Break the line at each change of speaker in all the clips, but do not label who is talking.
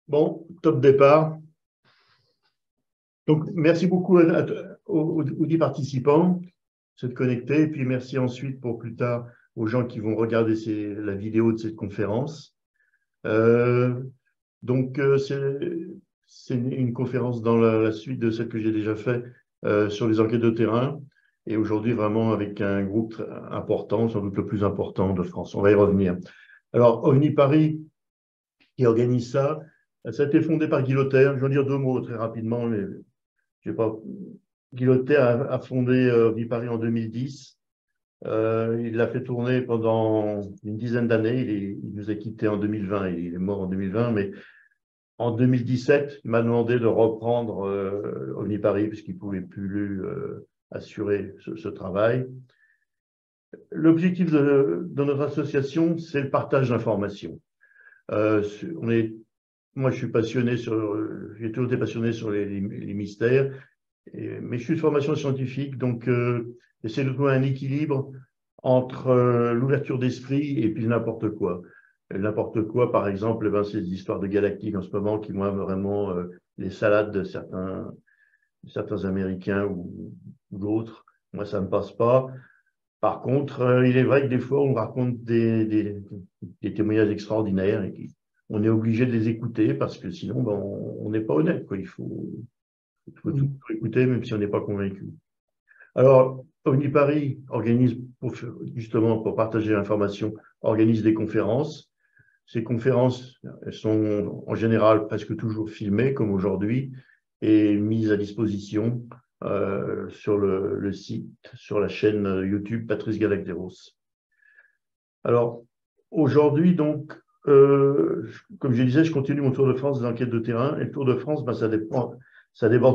Bon, top départ. Donc, merci beaucoup aux 10 participants de se connecter. Et puis, merci ensuite pour plus tard aux gens qui vont regarder la vidéo de cette conférence. C'est une conférence dans la suite de celle que j'ai déjà fait sur les enquêtes de terrain. Et aujourd'hui, vraiment avec un groupe important, sans doute le plus important de France. On va y revenir. Alors, OVNI Paris, qui organise ça, ça a été fondé par Guy Lothaire. Je vais en dire deux mots très rapidement. Mais je sais pas. Guy Lothaire a fondé OVNI Paris en 2010. Il l'a fait tourner pendant une dizaine d'années. Il nous a quittés en 2020. Il est mort en 2020, mais en 2017, il m'a demandé de reprendre OVNI Paris puisqu'il ne pouvait plus assurer ce travail. L'objectif de notre association, c'est le partage d'informations. Moi, je suis passionné j'ai toujours été passionné sur les mystères, mais je suis de formation scientifique, donc j'essaie de trouver un équilibre entre l'ouverture d'esprit et puis n'importe quoi. N'importe quoi, par exemple, ben, c'est des histoires de galactiques en ce moment qui, moi, vraiment, les salades de certains Américains ou d'autres, moi, ça ne me passe pas. Par contre, il est vrai que des fois, on raconte des témoignages extraordinaires et on est obligé de les écouter parce que sinon, ben, on n'est pas honnête, quoi. Il faut tout écouter, même si on n'est pas convaincu. Alors, OVNI Paris organise, justement, pour partager l'information, organise des conférences. Ces conférences, elles sont en général presque toujours filmées, comme aujourd'hui, et mises à disposition sur le site, sur la chaîne YouTube Patrice Galacteros. Alors, aujourd'hui, donc, comme je disais, je continue mon tour de France des enquêtes de terrain. Et le tour de France, ben, ça déborde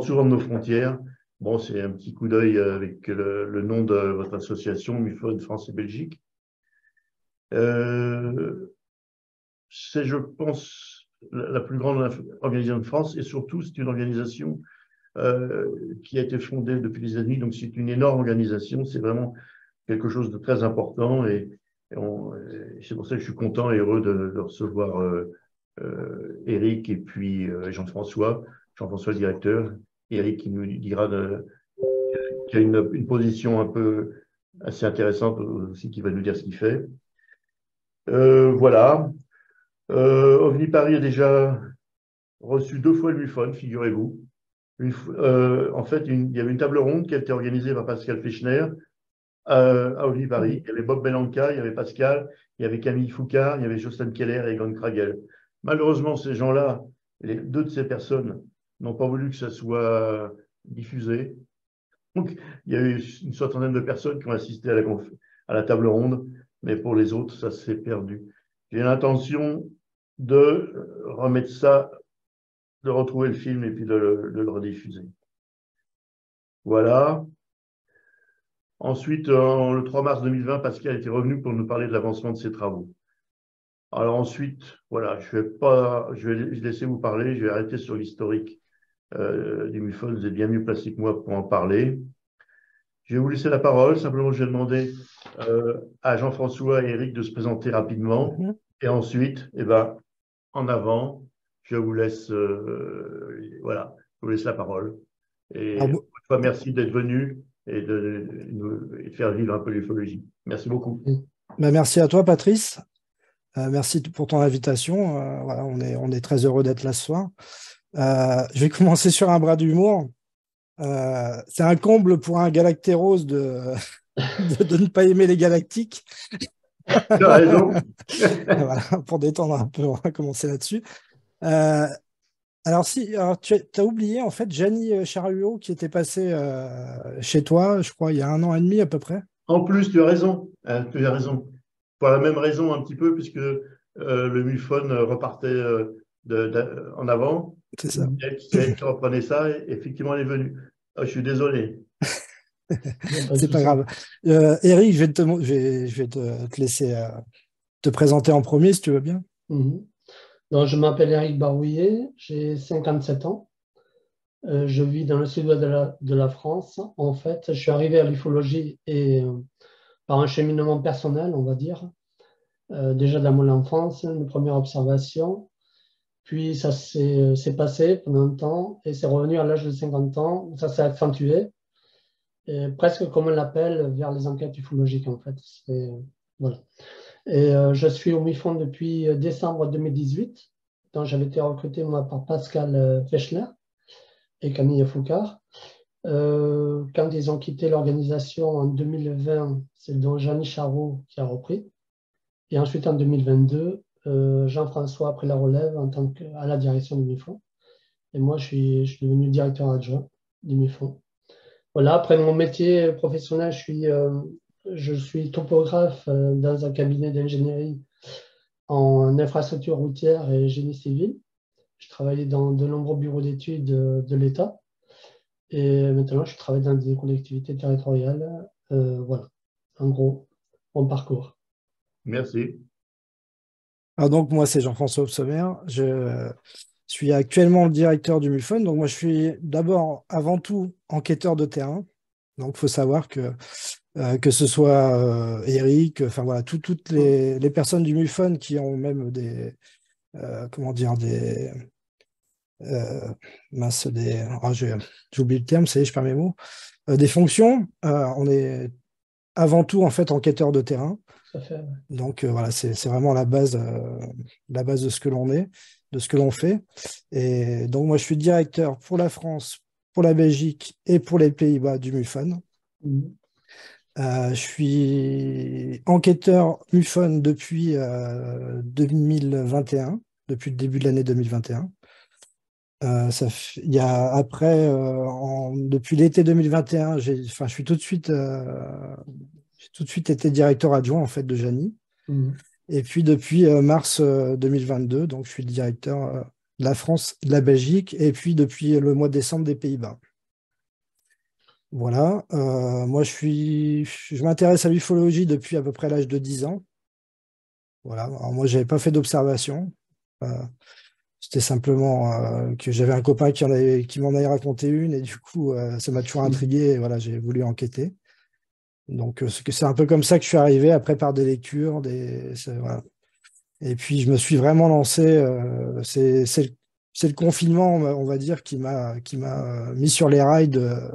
souvent de nos frontières. Bon, c'est un petit coup d'œil avec le nom de votre association, MUFON France et Belgique. C'est, je pense, la plus grande organisation de France et surtout, c'est une organisation qui a été fondée depuis des années. Donc, c'est une énorme organisation. C'est vraiment quelque chose de très important et c'est pour ça que je suis content et heureux de recevoir Eric et puis Jean-François directeur. Eric qui nous dira qui a une position un peu assez intéressante aussi, qui va nous dire ce qu'il fait. Voilà. OVNI Paris a déjà reçu 2 fois le MUFON, figurez-vous. En fait, il y avait une table ronde qui a été organisée par Pascal Fechner à OVNI Paris. Il y avait Bob Belanca, il y avait Pascal, il y avait Camille Foucard, il y avait Jocelyn Keller et Egon Kragel. Malheureusement, ces gens-là, les 2 de ces personnes n'ont pas voulu que ça soit diffusé. Donc, il y a eu une centaine de personnes qui ont assisté à la table ronde, mais pour les autres, ça s'est perdu. J'ai l'intention de remettre ça, de retrouver le film et puis de le rediffuser. Voilà. Ensuite, le 3 mars 2020, Pascal était revenu pour nous parler de l'avancement de ses travaux. Alors ensuite, voilà, je vais laisser vous parler, je vais arrêter sur l'historique du MUFON, vous êtes bien mieux placé que moi pour en parler. Je vais vous laisser la parole, simplement je vais demander à Jean-François et Eric de se présenter rapidement. Et ensuite, eh ben, en avant, je vous laisse, voilà, je vous laisse la parole. Et merci d'être venu et de faire vivre un peu l'ufologie. Merci beaucoup.
Ben, merci à toi, Patrice. Merci pour ton invitation. Voilà, on est très heureux d'être là ce soir. Je vais commencer sur un bras d'humour. C'est un comble pour un galactéros de ne pas aimer les galactiques.
Tu as raison.
Voilà, pour détendre un peu, on va commencer là-dessus. Alors, tu as oublié, en fait, Gianni Charuot qui était passé chez toi, je crois, il y a 1 an et demi à peu près.
En plus, tu as raison. Tu as raison. Pour la même raison, un petit peu, puisque le MUFON repartait en avant.
C'est ça.
Elle qui reprenait ça, et effectivement, elle est venue. Oh, je suis désolé.
C'est pas grave. Eric, je vais te laisser te présenter en premier, si tu veux bien.
Donc, je m'appelle Eric Barouillet, j'ai 57 ans. Je vis dans le sud-ouest de la France. En fait, je suis arrivé à l'ufologie par un cheminement personnel, on va dire. Déjà dans mon enfance, une première observation. Puis ça s'est passé pendant un temps et c'est revenu à l'âge de 50 ans. Ça s'est accentué, et presque comme on l'appelle, vers les enquêtes ufologiques en fait. Voilà. Et je suis au MIFON depuis décembre 2018. Donc j'avais été recruté moi par Pascal Fechner et Camille Foucard. Quand ils ont quitté l'organisation en 2020, c'est donc Jeannie Charot qui a repris. Et ensuite, en 2022, Jean-François a pris la relève à la direction du MIFON. Et moi, je suis devenu directeur adjoint du MIFON. Voilà, après mon métier professionnel, je suis topographe dans un cabinet d'ingénierie en infrastructure routière et génie civil. Je travaillais dans de nombreux bureaux d'études de l'État. Et maintenant, je travaille dans des collectivités territoriales. Voilà, en gros, mon parcours.
Merci.
Alors donc, moi, c'est Jean-François Obsommer. Je suis actuellement le directeur du MUFON. Donc, moi, je suis d'abord, avant tout, enquêteur de terrain. Donc, il faut savoir que ce soit Eric, enfin voilà, toutes les personnes du MUFON qui ont même des, comment dire, mince, j'oublie le terme, je perds mes mots, des fonctions. On est avant tout, en fait, enquêteur de terrain.
Ça fait, ouais.
Donc voilà, c'est vraiment la base de ce que l'on est, de ce que l'on fait. Et donc moi, je suis directeur pour la France, pour la Belgique et pour les Pays-Bas du MUFON. Je suis enquêteur MUFON depuis 2021, depuis le début de l'année 2021. Depuis l'été 2021, je suis tout de suite été directeur adjoint en fait de Jani. Et puis depuis mars 2022, donc je suis le directeur de la France, de la Belgique, et puis depuis le mois de décembre des Pays-Bas. Voilà. Moi, je m'intéresse à l'ufologie depuis à peu près l'âge de 10 ans. Voilà. Alors moi, j'avais pas fait d'observation. C'était simplement que j'avais un copain qui m'en avait raconté une, et du coup, ça m'a toujours intrigué, et voilà, j'ai voulu enquêter. Donc, c'est un peu comme ça que je suis arrivé, après par des lectures, voilà. Et puis, je me suis vraiment lancé. C'est le confinement, on va dire, qui m'a mis sur les rails de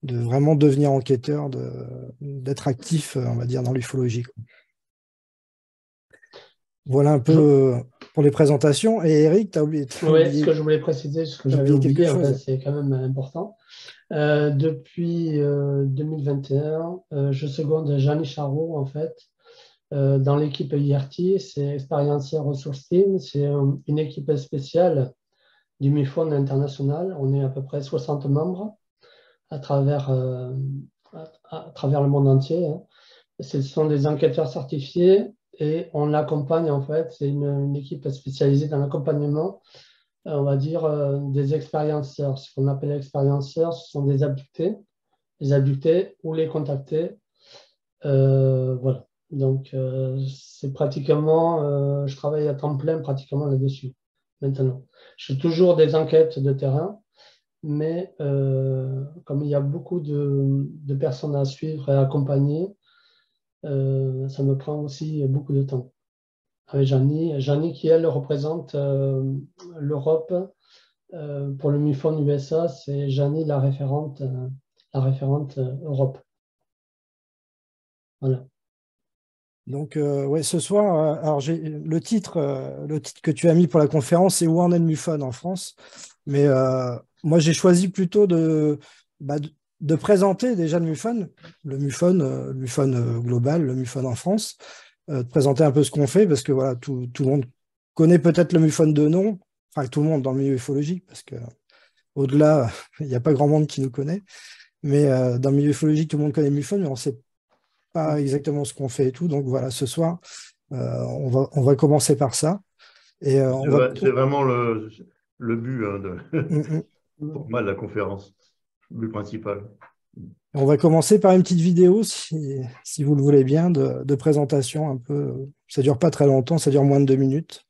vraiment devenir enquêteur, d'être actif, on va dire, dans l'ufologie. Voilà un peu pour les présentations. Et Eric, tu as oublié.
Oui, ce que je voulais préciser, ce que j'avais oublié, en fait, c'est quand même important. Depuis 2021, je seconde Jeannie Charot, en fait, dans l'équipe IRT, c'est Experiencia Resource Team, c'est une équipe spéciale du MIFON international. On est à peu près 60 membres à travers le monde entier. Hein. Ce sont des enquêteurs certifiés et on l'accompagne, en fait, c'est une équipe spécialisée dans l'accompagnement, on va dire, des expérienceurs. Ce qu'on appelle expérienceurs, ce sont des abductés ou les contactés. Voilà. Donc, c'est pratiquement, je travaille à temps plein pratiquement là-dessus maintenant. Je fais toujours des enquêtes de terrain, mais comme il y a beaucoup de personnes à suivre et à accompagner, ça me prend aussi beaucoup de temps. Avec Jeannie qui, elle, représente l'Europe. Pour le MUFON USA, c'est Jeannie la référente Europe. Voilà.
Donc, ouais, ce soir, alors le titre que tu as mis pour la conférence, c'est Où en est le MUFON en France. Mais moi, j'ai choisi plutôt de présenter déjà le MUFON global, le MUFON en France, de présenter un peu ce qu'on fait, parce que voilà, tout le monde connaît peut-être le MUFON de nom, enfin tout le monde dans le milieu ufologique, parce que au-delà, il n'y a pas grand monde qui nous connaît. Mais dans le milieu ufologique, tout le monde connaît le MUFON, mais on ne sait pas exactement ce qu'on fait et tout. Donc voilà, ce soir, on va commencer par ça. Et
c'est vraiment le but pour moi de la conférence, le but principal.
On va commencer par une petite vidéo, si vous le voulez bien, de présentation un peu. Ça dure pas très longtemps, ça dure moins de 2 minutes.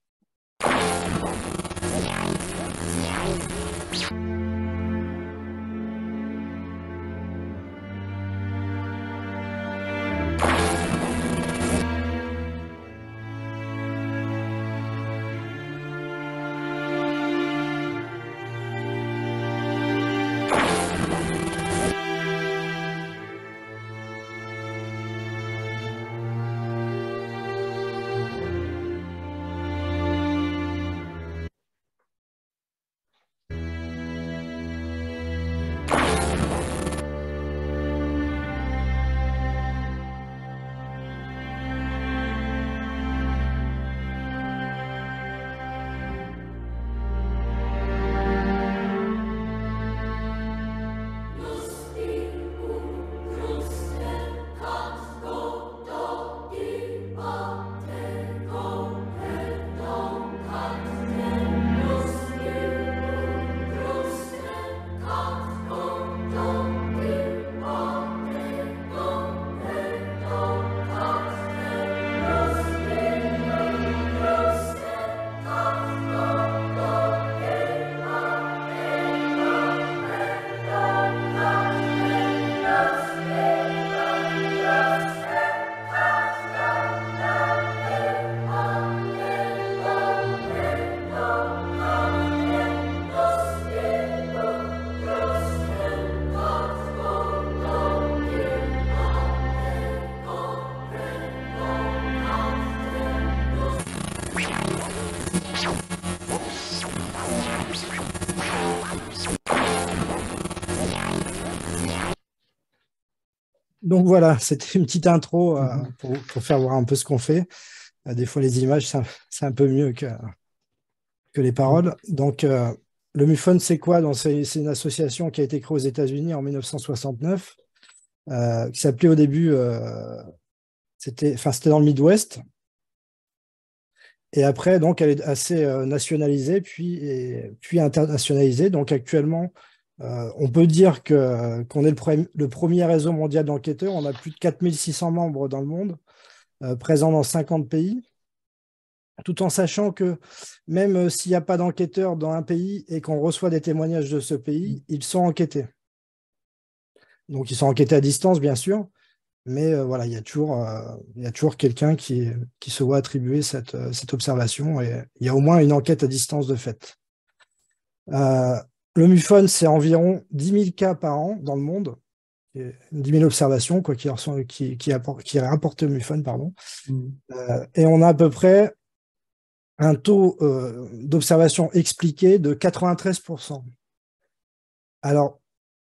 Donc voilà, c'était une petite intro pour faire voir un peu ce qu'on fait. Des fois, les images, c'est un peu mieux que les paroles. Donc, le MUFON, c'est quoi? C'est une association qui a été créée aux États-Unis en 1969, qui s'appelait au début, c'était dans le Midwest. Et après, donc, elle est assez nationalisée, puis internationalisée. Donc, actuellement, on peut dire qu'on est le premier réseau mondial d'enquêteurs. On a plus de 4600 membres dans le monde, présents dans 50 pays, tout en sachant que même s'il n'y a pas d'enquêteurs dans un pays et qu'on reçoit des témoignages de ce pays, ils sont enquêtés. Donc, ils sont enquêtés à distance, bien sûr, mais voilà, il y a toujours quelqu'un qui se voit attribuer cette observation, et il y a au moins une enquête à distance de fait. Le MUFON, c'est environ 10 000 cas par an dans le monde, 10 000 observations qui est rapporté au MUFON, pardon. Et on a à peu près un taux d'observation expliqué de 93%. Alors,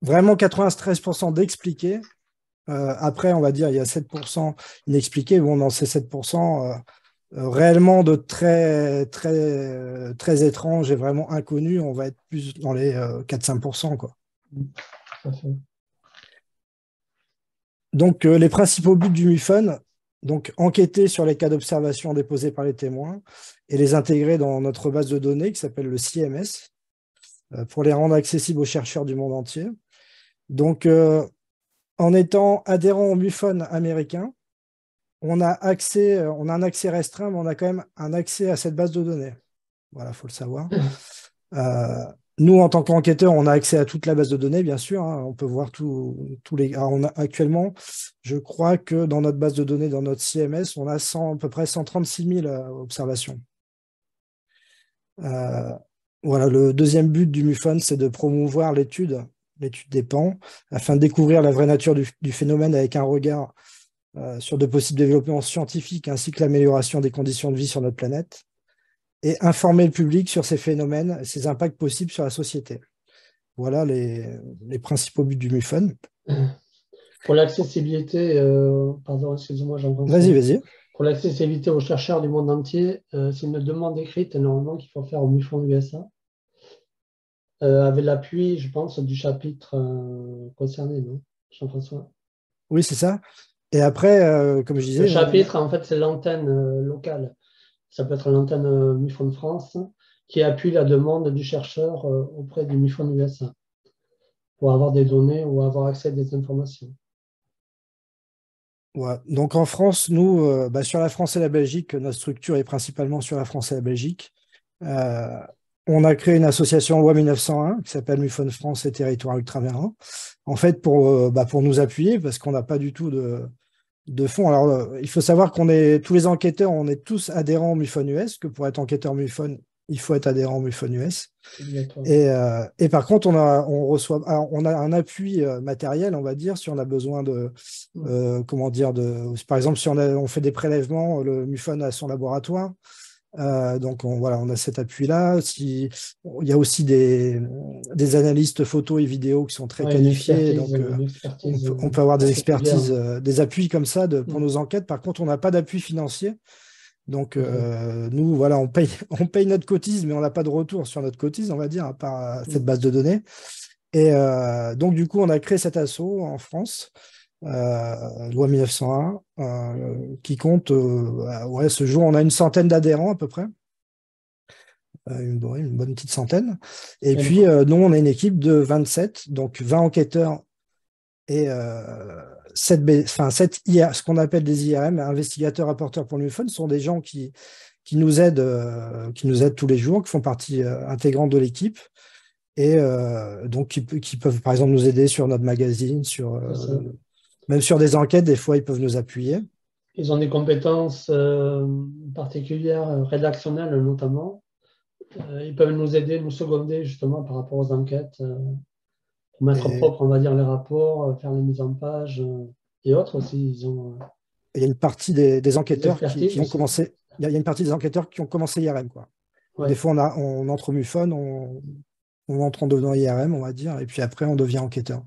vraiment 93% d'expliqués. Après, on va dire il y a 7% inexpliqués. Bon, dans ces 7%, réellement de très, très, très étranges et vraiment inconnus, on va être plus dans les 4-5%, quoi. Donc, les principaux buts du MUFON, donc enquêter sur les cas d'observation déposés par les témoins et les intégrer dans notre base de données qui s'appelle le CMS, pour les rendre accessibles aux chercheurs du monde entier. Donc, en étant adhérent au MUFON américain, on a un accès restreint, mais on a quand même un accès à cette base de données. Voilà, il faut le savoir. Nous, en tant qu'enquêteurs, on a accès à toute la base de données, bien sûr. On peut voir tous les... Alors, actuellement, je crois que dans notre base de données, dans notre CMS, on a à peu près 136 000 observations. Voilà, le deuxième but du MUFON, c'est de promouvoir l'étude des PAN, afin de découvrir la vraie nature du phénomène avec un regard sur de possibles développements scientifiques ainsi que l'amélioration des conditions de vie sur notre planète, et informer le public sur ces phénomènes et ses impacts possibles sur la société. Voilà les principaux buts du MUFON.
Pour l'accessibilité, pardon, excusez-moi, Jean-François.
Vas-y.
Pour l'accessibilité aux chercheurs du monde entier, c'est une demande écrite normalement qu'il faut faire au MUFON USA, avec l'appui, je pense, du chapitre concerné, non, Jean-François?
Oui, c'est ça. Et après, comme je disais...
Le chapitre, en fait, c'est l'antenne locale. Ça peut être l'antenne MUFON France qui appuie la demande du chercheur auprès du MUFON USA pour avoir des données ou avoir accès à des informations.
Ouais. Donc en France, nous, sur la France et la Belgique, notre structure est principalement sur la France et la Belgique. On a créé une association loi 1901 qui s'appelle MUFON France et Territoires Ultramarins, en fait pour nous appuyer, parce qu'on n'a pas du tout de fonds. Alors, il faut savoir tous les enquêteurs, on est tous adhérents au MUFON US, que pour être enquêteur MUFON, il faut être adhérent au MUFON US. Et par contre, on a un appui matériel, on va dire, si on a besoin par exemple, si on fait des prélèvements, le MUFON a son laboratoire. Donc on a cet appui-là. Il y a aussi des analystes photos et vidéos qui sont très qualifiés. Donc on peut avoir des expertises, des appuis comme ça pour nos enquêtes. Par contre, on n'a pas d'appui financier. Donc nous, voilà, on paye notre cotise, mais on n'a pas de retour sur notre cotise, on va dire, à part cette base de données. Et donc du coup, on a créé cet asso en France. Loi 1901, qui compte, ce jour, on a une centaine d'adhérents à peu près, une bonne petite centaine. Et puis, nous, on a une équipe de 27, donc 20 enquêteurs et 7 ce qu'on appelle des IRM, investigateurs rapporteurs pour le MUFON, sont des gens qui nous aident tous les jours, qui font partie intégrante de l'équipe. Et donc, qui peuvent, par exemple, nous aider sur notre magazine, même sur des enquêtes, des fois, ils peuvent nous appuyer.
Ils ont des compétences particulières, rédactionnelles notamment. Ils peuvent nous aider, nous seconder justement par rapport aux enquêtes, pour mettre propre, on va dire, les rapports, faire les mises en page et autres aussi.
Il y a une partie des enquêteurs qui ont commencé. Il y a une partie des enquêteurs qui ont commencé IRM, quoi. Ouais. Des fois, on entre au MUFON, on entre en devenant IRM, on va dire, et puis après, on devient enquêteur.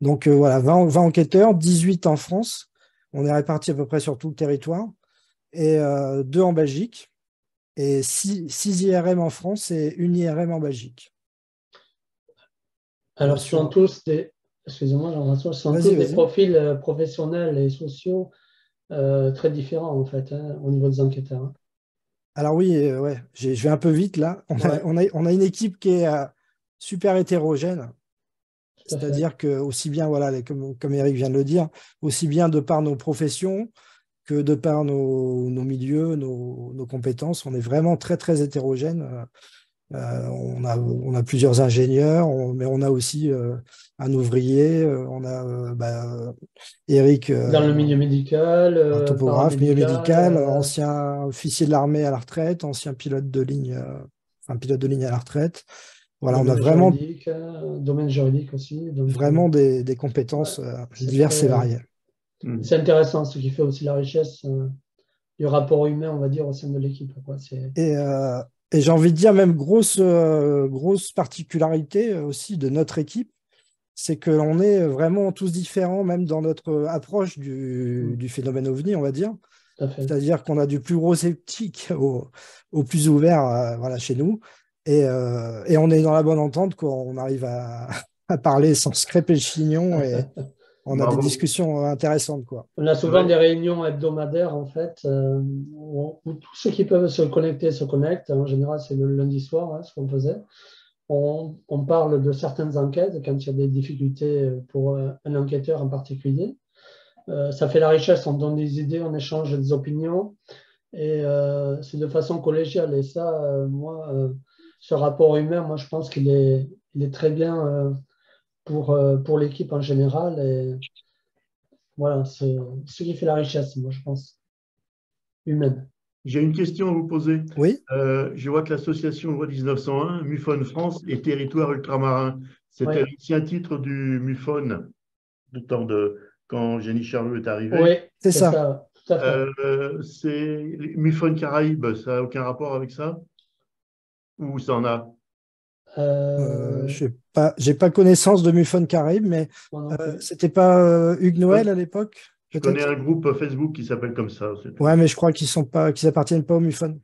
Donc voilà, 20 enquêteurs, 18 en France. On est répartis à peu près sur tout le territoire. Et 2 en Belgique. Et 6 IRM en France et 1 IRM en Belgique.
Alors, ce sont tous des, excusez-moi, Jean-François, ce sont tous des profils professionnels et sociaux très différents, en fait, hein, au niveau des enquêteurs. Hein.
Alors oui, ouais, je vais un peu vite là. On a une équipe qui est super hétérogène. C'est-à-dire que aussi bien, voilà, comme Eric vient de le dire, aussi bien de par nos professions que de par nos milieux, nos compétences, on est vraiment très, très hétérogène. On a plusieurs ingénieurs, mais on a aussi un ouvrier, on a Eric,
dans le milieu médical,
un topographe, milieu médical,
euh,
ancien officier de l'armée à la retraite, ancien pilote de ligne, pilote de ligne à la retraite. Voilà, on a vraiment
domaine juridique aussi. Donc,
vraiment des compétences diverses et variées.
C'est intéressant, ce qui fait aussi la richesse du rapport humain, on va dire, au sein de l'équipe.
Et j'ai envie de dire, même grosse particularité aussi de notre équipe, c'est qu'on est vraiment tous différents, même dans notre approche du phénomène OVNI, on va dire. C'est-à-dire qu'on a du plus gros sceptique au plus ouvert voilà, chez nous. Et on est dans la bonne entente, quoi. On arrive à parler sans se crêper le chignon et on a des discussions intéressantes, quoi.
On a souvent des réunions hebdomadaires, en fait, où tous ceux qui peuvent se connecter se connectent. En général, c'est le lundi soir, hein, ce qu'on faisait. On parle de certaines enquêtes quand il y a des difficultés pour un enquêteur en particulier. Ça fait la richesse, on donne des idées, on échange des opinions et c'est de façon collégiale. Et ça, ce rapport humain, moi, je pense qu'il est très bien pour l'équipe en général. Et voilà, c'est ce qui fait la richesse, moi, je pense, humaine.
J'ai une question à vous poser.
Oui.
Je vois que l'association Loi 1901, MUFON France et Territoire ultramarin, c'était l'ancien titre du MUFON, du temps de quand Jenny Charlot est arrivé.
Oui, c'est ça.
Tout à fait.
C'est MUFON Caraïbes, ça n'a aucun rapport avec ça? Ou ça en a?
Je n'ai pas connaissance de MUFON Caraïbes, mais c'était pas Hugues Noël à l'époque?
Je connais un groupe Facebook qui s'appelle comme ça.
Ouais, mais je crois qu'ils appartiennent pas au MUFON.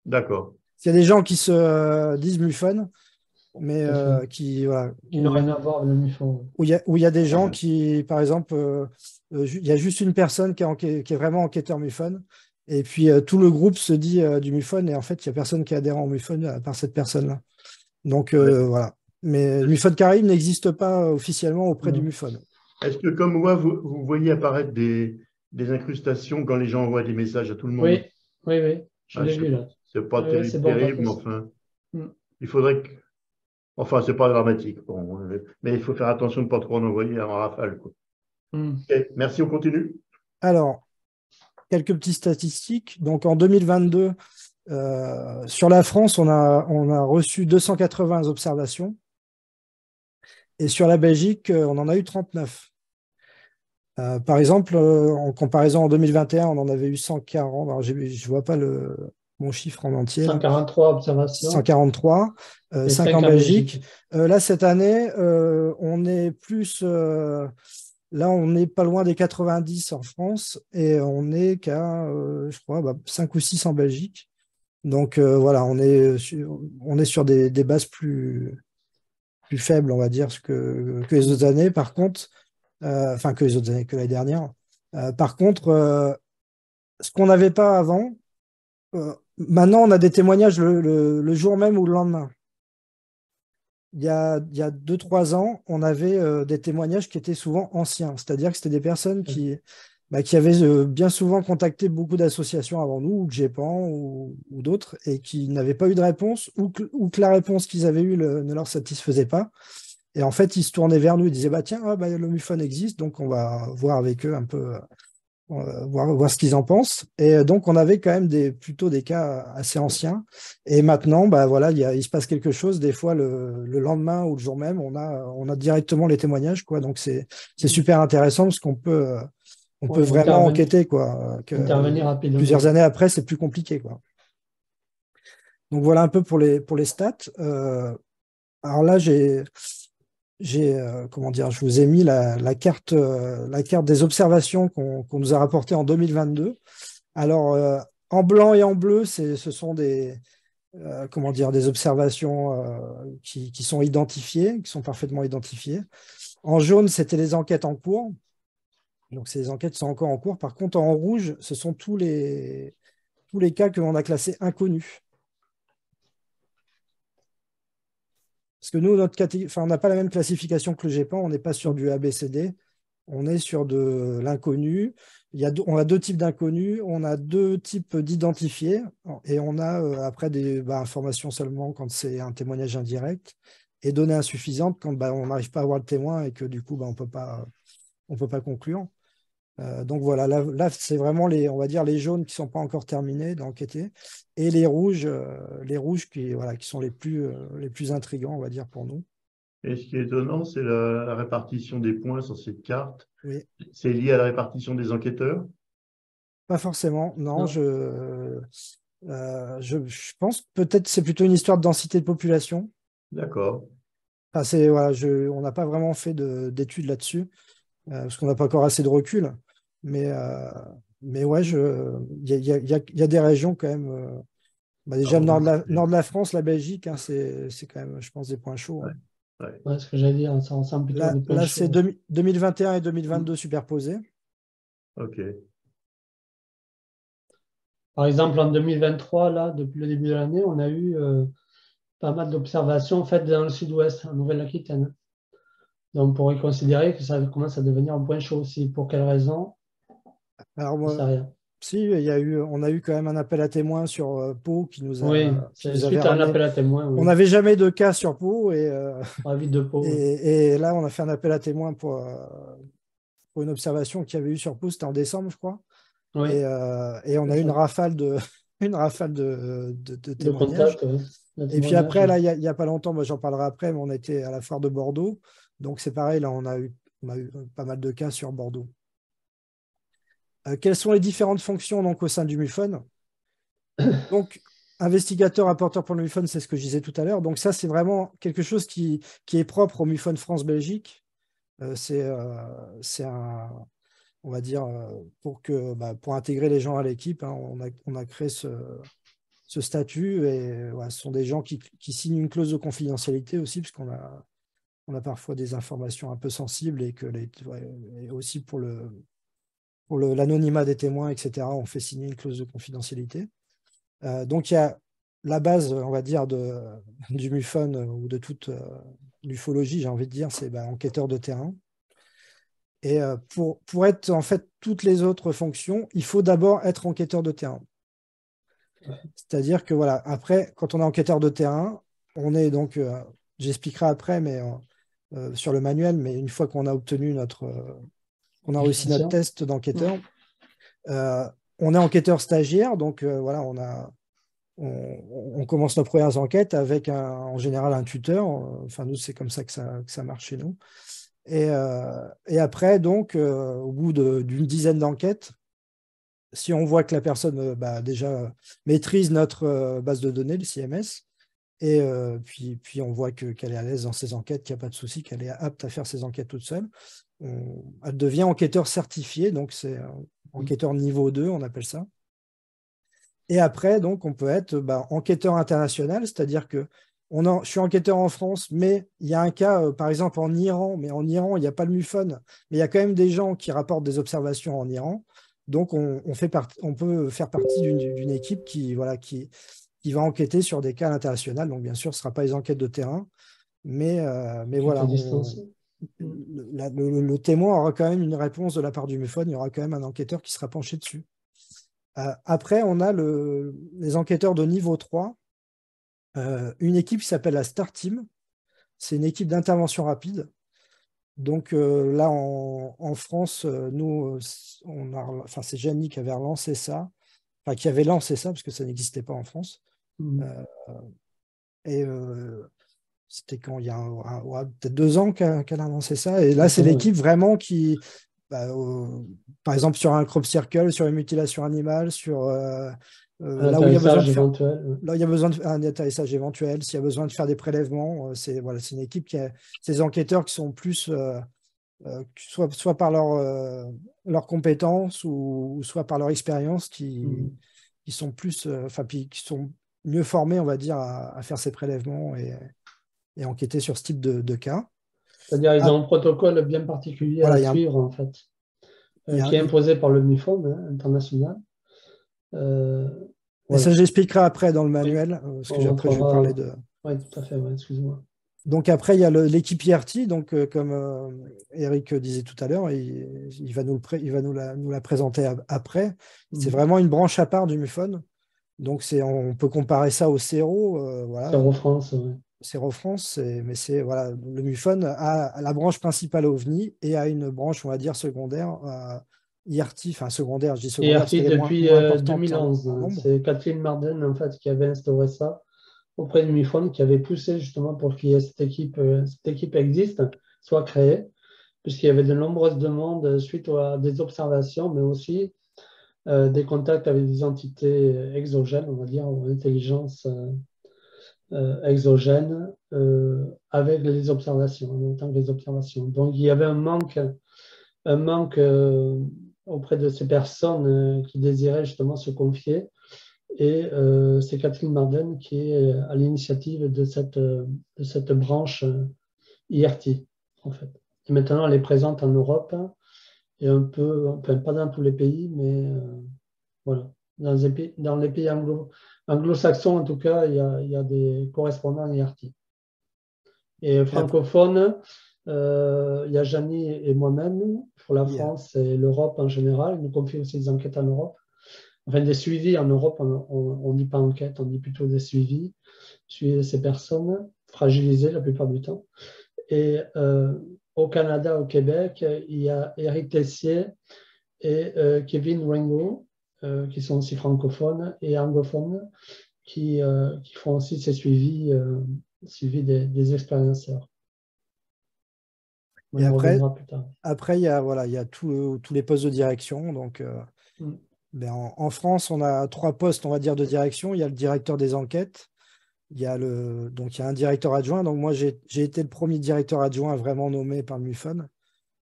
D'accord.
Il y a des gens qui se disent MUFON, mais qui
n'ont rien à voir avec le MUFON.
Où il y a des gens qui, par exemple, il y a juste une personne qui est vraiment enquêteur MUFON, et puis tout le groupe se dit du MUFON, et en fait, il n'y a personne qui est adhérent au MUFON à part cette personne-là. Donc voilà. Mais le MUFON Caraïbes n'existe pas officiellement auprès du MUFON.
Est-ce que, comme moi, vous voyez apparaître des incrustations quand les gens envoient des messages à tout le monde?
Oui. Je l'ai vu là.
C'est pas terrible, mais enfin, il faudrait que. Enfin, c'est pas dramatique. Bon, mais il faut faire attention de ne pas trop en envoyer en rafale, quoi. Okay, merci, on continue.
Alors, quelques petites statistiques. Donc, en 2022, sur la France, on a reçu 280 observations. Et sur la Belgique, on en a eu 39. Par exemple, en comparaison en 2021, on en avait eu 140. Alors, je ne vois pas mon chiffre en entier.
143 observations.
143, 5 en Belgique. Là, cette année, on est plus... là, on n'est pas loin des 90 en France et on n'est qu'à, je crois, 5 ou 6 en Belgique. Donc, voilà, on est sur des bases plus faibles, on va dire, que les autres années. Par contre, que les autres années, que l'année dernière. Par contre, ce qu'on n'avait pas avant, maintenant, on a des témoignages le jour même ou le lendemain. Il y a 2-3 ans, on avait des témoignages qui étaient souvent anciens, c'est-à-dire que c'était des personnes qui avaient bien souvent contacté beaucoup d'associations avant nous, ou de GEPAN ou d'autres, et qui n'avaient pas eu de réponse, ou que la réponse qu'ils avaient eue ne leur satisfaisait pas. Et en fait, ils se tournaient vers nous, ils disaient tiens, le MUFON existe, donc on va voir avec eux un peu, voir ce qu'ils en pensent. Et donc, on avait quand même plutôt des cas assez anciens. Et maintenant, voilà, il se passe quelque chose. Des fois, le lendemain ou le jour même, on a directement les témoignages, quoi. Donc, c'est super intéressant parce qu'on peut vraiment enquêter, quoi.
Intervenir rapidement.
Plusieurs années après, c'est plus compliqué, quoi. Donc, voilà un peu pour les stats. Alors là, comment dire, je vous ai mis la carte des observations qu'on nous a rapportées en 2022. Alors, en blanc et en bleu, ce sont comment dire, des observations qui sont identifiées, qui sont parfaitement identifiées. En jaune, c'était les enquêtes en cours. Donc, ces enquêtes sont encore en cours. Par contre, en rouge, ce sont tous les cas que l'on a classés inconnus. Parce que nous, on n'a pas la même classification que le GEPAN, on n'est pas sur du ABCD, on est sur de l'inconnu. On a deux types d'inconnus, on a deux types d'identifiés, et on a après des informations seulement quand c'est un témoignage indirect, et données insuffisantes quand on n'arrive pas à voir le témoin et que du coup, on ne peut pas conclure. Donc voilà, là c'est vraiment on va dire les jaunes qui ne sont pas encore terminés d'enquêter, et les rouges qui sont les plus intrigants, on va dire, pour nous.
Et ce qui est étonnant, c'est la répartition des points sur cette carte.
Oui.
C'est lié à la répartition des enquêteurs?
Pas forcément, non.
Non.
Je pense peut-être c'est plutôt une histoire de densité de population.
D'accord.
Enfin, on n'a pas vraiment fait d'études là-dessus, parce qu'on n'a pas encore assez de recul. Mais ouais, il y a des régions quand même. Déjà, le nord de la France, la Belgique, hein, c'est quand même, je pense, des points chauds.
Ouais,
Hein.
ouais.
Ouais, ce que j'allais dire, ça ressemble plutôt à des points
Là
chauds.
c'est 2021 et 2022 superposés.
OK.
Par exemple, en 2023, là, depuis le début de l'année, on a eu pas mal d'observations faites dans le sud-ouest, en Nouvelle-Aquitaine. Donc, on pourrait considérer que ça commence à devenir un point chaud aussi. Pour quelle raison?
Alors,
Je ne sais rien.
si, on a eu quand même un appel à témoins sur Pau qui nous
Oui, c'est
avait
suite à un
ramené.
appel à témoins. Oui.
On n'avait jamais de cas sur Pau
Vide de Pau.
et là, on a fait un appel à témoins pour une observation qu'il y avait eu sur Pau, c'était en décembre, je crois.
Oui.
Et on a eu une rafale de témoignages.
Contact, oui.
Et puis après, là, il n'y a pas longtemps, moi j'en parlerai après, mais on était à la foire de Bordeaux. Donc c'est pareil, là, on a eu pas mal de cas sur Bordeaux. Quelles sont les différentes fonctions donc, au sein du MUFON? Donc, investigateur, rapporteur pour le MUFON, c'est ce que je disais tout à l'heure. Donc ça, c'est vraiment quelque chose qui est propre au MUFON France-Belgique. On va dire, pour intégrer les gens à l'équipe, hein, on a créé ce statut, et ce sont des gens qui signent une clause de confidentialité aussi, parce qu'on a parfois des informations un peu sensibles, et et aussi pour l'anonymat des témoins, etc., on fait signer une clause de confidentialité. Donc il y a la base, on va dire, du MUFON ou de toute l'ufologie, j'ai envie de dire, c'est enquêteur de terrain. Et pour être en fait toutes les autres fonctions, il faut d'abord être enquêteur de terrain. C'est-à-dire que voilà, après, quand on est enquêteur de terrain, on est donc, j'expliquerai après, mais sur le manuel, mais une fois qu'on a obtenu qu'on a réussi notre test d'enquêteur, on est enquêteur stagiaire, donc voilà, on commence nos premières enquêtes avec en général un tuteur. Enfin, nous, c'est comme ça que ça marche chez nous. Et après, donc, au bout d'une dizaine d'enquêtes, si on voit que la personne déjà maîtrise notre base de données, le CMS, et puis on voit qu'elle est à l'aise dans ses enquêtes, qu'il n'y a pas de souci, qu'elle est apte à faire ses enquêtes toute seule, elle devient enquêteur certifié, donc c'est enquêteur niveau 2, on appelle ça. Et après, donc, on peut être enquêteur international, c'est-à-dire que je suis enquêteur en France, mais il y a un cas, par exemple, en Iran, mais en Iran, il n'y a pas le MUFON, mais il y a quand même des gens qui rapportent des observations en Iran. Donc, on peut faire partie d'une équipe qui va enquêter sur des cas internationaux. Donc, bien sûr, ce ne sera pas les enquêtes de terrain, mais voilà. Le témoin aura quand même une réponse de la part du MUFON, il y aura quand même un enquêteur qui sera penché dessus. Après, on a les enquêteurs de niveau 3, une équipe qui s'appelle la Star Team. C'est une équipe d'intervention rapide. Donc là, en France, nous, c'est Gianni qui avait lancé ça, enfin qui avait lancé ça, parce que ça n'existait pas en France. Et c'était quand il y a peut-être 2 ans qu'elle a lancé ça. Et là, c'est l'équipe vraiment qui par exemple, sur un crop circle, sur une mutilation animale, sur
Un
là où il y a besoin de
atterrissage
faire,
éventuel.
là où il y a besoin un atterrissage éventuel, s'il y a besoin de faire des prélèvements, c'est voilà, c'est une équipe ces enquêteurs qui sont plus soit par leur compétences ou soit par leur expérience qui sont plus, qui sont mieux formés, on va dire, à faire ces prélèvements et enquêter sur ce type de cas.
C'est-à-dire ils
Ah,
ont un protocole bien particulier
voilà,
à suivre, en fait,
il y a-
qui est imposé par le MIFOM international.
et ça,
Voilà.
je l'expliquerai après dans le
Oui,
manuel, parce
on
que après, je vais parler
rentrera.
de.
Oui, tout à fait, ouais, excuse-moi.
Donc après, il y a l'équipe IRT, donc comme Eric disait tout à l'heure, il va il va nous la présenter après. C'est vraiment une branche à part du MUFON. Donc on peut comparer ça au CERO, voilà,
Zéro France, ouais.
CERO France, mais c'est voilà, le MUFON a la branche principale OVNI et a une branche, on va dire, secondaire, IRT, enfin secondaire, je dis
Et
secondaire parce
RT
qu'elle est
depuis
moins importante
2011.
en nombre.
C'est Catherine Marden, en fait, qui avait instauré ça auprès du MIFON, qui avait poussé justement pour qu'il y ait cette équipe existe, soit créée, puisqu'il y avait de nombreuses demandes suite à des observations, mais aussi des contacts avec des entités exogènes, on va dire, ou intelligence exogène avec les observations, en même temps que les observations. Donc, il y avait un manque auprès de ces personnes qui désiraient justement se confier. Et c'est Catherine Marden qui est à l'initiative de cette branche IRT, en fait. Et maintenant, elle est présente en Europe et un peu, enfin, pas dans tous les pays, mais voilà. Dans les pays anglo-saxons, en tout cas, il y a des correspondants IRT. Et
Et après,
francophone, il y a Janie et moi-même pour la France et l'Europe en général. Nous confions aussi des enquêtes en Europe. Enfin, des suivis en Europe, on ne dit pas enquête, on dit plutôt des suivis. Suivre ces personnes fragilisées la plupart du temps. Et au Canada, au Québec, il y a Éric Tessier et Kevin Ringo, qui sont aussi francophones et anglophones, qui font aussi ces suivis des expérienceurs. On
et
y
après,
reviendra plus tard.
il y a, voilà, il y a tous les postes de direction. Donc, ben, en France, on a 3 postes, on va dire, de direction. Il y a le directeur des enquêtes. Donc, il y a un directeur adjoint. Donc, moi, j'ai été le premier directeur adjoint vraiment nommé par le MUFON.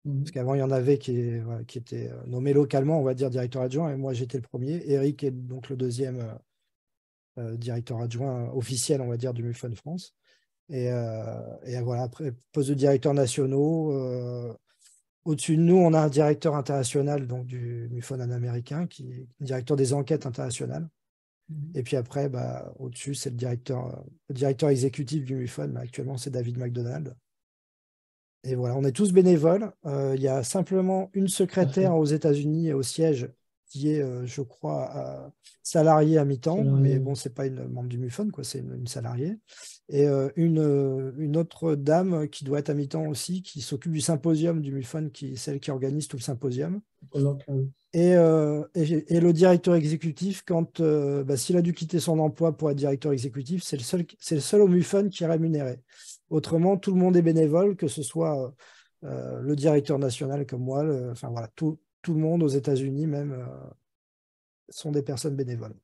Parce qu'avant, il y en avait qui étaient nommés localement, on va dire, directeur adjoint. Et moi, j'étais le premier. Eric est donc le deuxième directeur adjoint officiel, on va dire, du MUFON France. Et voilà, après, poste de directeur nationaux. Au-dessus de nous, on a un directeur international donc du MUFON américain, qui est directeur des enquêtes internationales. Et puis après, au-dessus, c'est le directeur exécutif du MUFON. Mais actuellement, c'est David McDonald. Et voilà, on est tous bénévoles. Il y a simplement une secrétaire aux États-Unis au siège qui est, je crois, salariée à mi-temps. Mais bon, ce n'est pas une membre du MUFON, quoi, c'est une salariée. Et une autre dame qui doit être à mi-temps aussi, qui s'occupe du symposium du MUFON, qui est celle qui organise tout le symposium. Et le directeur exécutif, s'il a dû quitter son emploi pour être directeur exécutif, c'est le seul au MUFON qui est rémunéré. Autrement, tout le monde est bénévole, que ce soit le directeur national comme moi, enfin voilà, tout le monde aux États-Unis même sont des personnes bénévoles.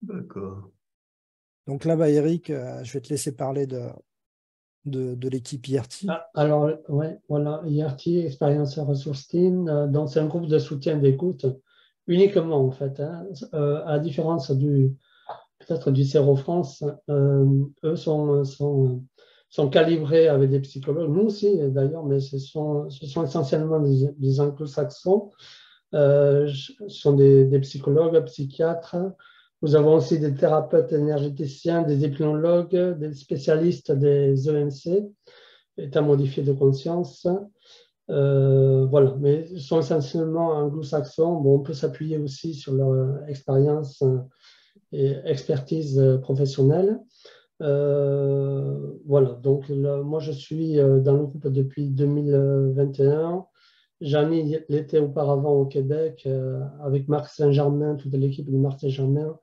D'accord.
Donc là, Eric, je vais te laisser parler de l'équipe IRT.
Alors, ouais, voilà, IRT, Experience Resource Team, donc c'est un groupe de soutien d'écoute uniquement, en fait, hein, à la différence peut-être du CERO France, eux sont calibrés avec des psychologues, nous aussi d'ailleurs, mais ce sont essentiellement des anglo-saxons, ce sont des psychologues, psychiatres. Nous avons aussi des thérapeutes énergéticiens, des hypnologues, des spécialistes des EMC, état modifié de conscience. Voilà, mais ils sont essentiellement anglo-saxons. Bon, on peut s'appuyer aussi sur leur expérience et expertise professionnelle. Voilà, donc là, moi je suis dans le groupe depuis 2021. Jeannie l'était auparavant au Québec avec Marc Saint-Germain, toute l'équipe de Marc Saint-Germain.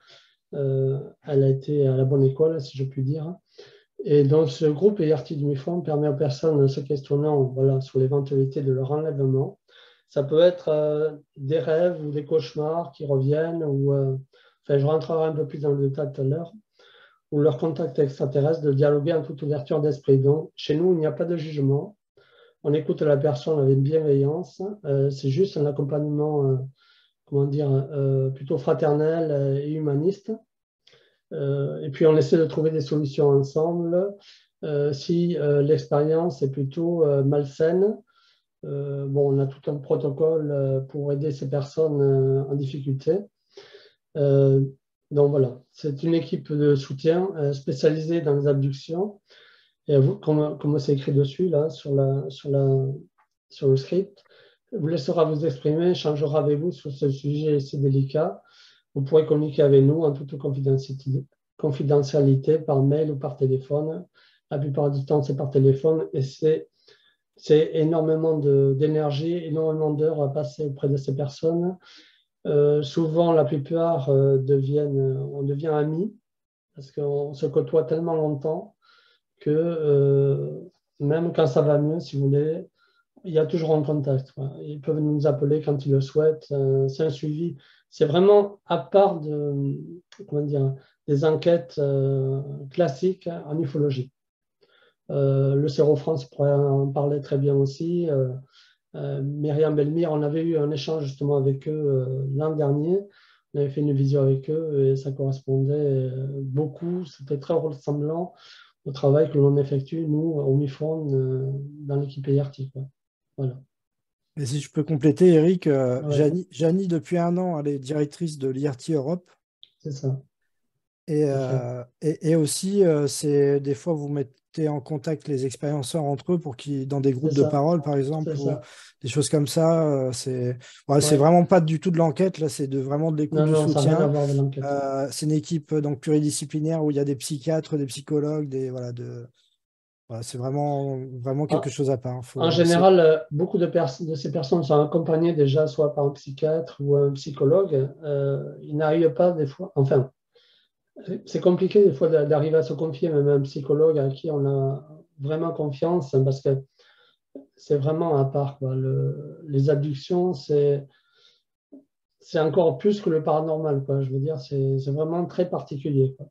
Elle a été à la bonne école, si je puis dire. Et donc ce groupe IRT du MUFON permet aux personnes se questionnant sur l'éventualité de leur enlèvement Ça peut être des rêves ou des cauchemars qui reviennent, ou, enfin, je rentrerai un peu plus dans le détail tout à l'heure, ou leur contact extraterrestre, de dialoguer en toute ouverture d'esprit. Donc, chez nous, il n'y a pas de jugement. On écoute la personne avec bienveillance. C'est juste un accompagnement, comment dire, plutôt fraternel et humaniste. Et puis, on essaie de trouver des solutions ensemble. Si l'expérience est plutôt malsaine, bon, on a tout un protocole pour aider ces personnes en difficulté. Donc voilà, c'est une équipe de soutien spécialisée dans les abductions. Et vous, comme c'est écrit dessus, là, sur le script, vous laissera vous exprimer, échangera avec vous sur ce sujet assez délicat. Vous pourrez communiquer avec nous en toute confidentialité par mail ou par téléphone. La plupart du temps, c'est par téléphone et c'est énormément d'énergie, énormément d'heures à passer auprès de ces personnes. Souvent, la plupart on devient amis parce qu'on se côtoie tellement longtemps que même quand ça va mieux, si vous voulez, il y a toujours un contact. Ils peuvent nous appeler quand ils le souhaitent. C'est un suivi. C'est vraiment à part comment dire, des enquêtes classiques en ufologie. Le Cerro France pourrait en parler très bien aussi. Myriam Belmire, on avait eu un échange justement avec eux l'an dernier. On avait fait une visio avec eux et ça correspondait beaucoup. C'était très ressemblant au travail que l'on effectue, nous, au MIFON, dans l'équipe IRT. Voilà.
Et si je peux compléter, Eric,
Ouais.
Janie, depuis 1 an, elle est directrice de l'IRT Europe.
C'est ça.
Et aussi, des fois, vous mettez en contact les expérienceurs entre eux pour qu'ils, dans des groupes
C'est
de
ça.
parole, par exemple,
C'est
ou
ça.
des choses comme ça. C'est
Ouais.
vraiment pas du tout de l'enquête, là, c'est vraiment de l'écoute,
Non,
du
non, ça n'a rien à
soutien.
voir de l'enquête.
C'est une équipe donc pluridisciplinaire où il y a des psychiatres, des psychologues, c'est vraiment quelque
En,
chose à part.
en général, beaucoup de ces personnes sont accompagnées déjà soit par un psychiatre ou un psychologue. Ils n'arrivent pas des fois, enfin, c'est compliqué des fois d'arriver à se confier même à un psychologue à qui on a vraiment confiance parce que c'est vraiment à part, quoi. Les abductions, c'est encore plus que le paranormal, quoi. Je veux dire, c'est vraiment très particulier, quoi.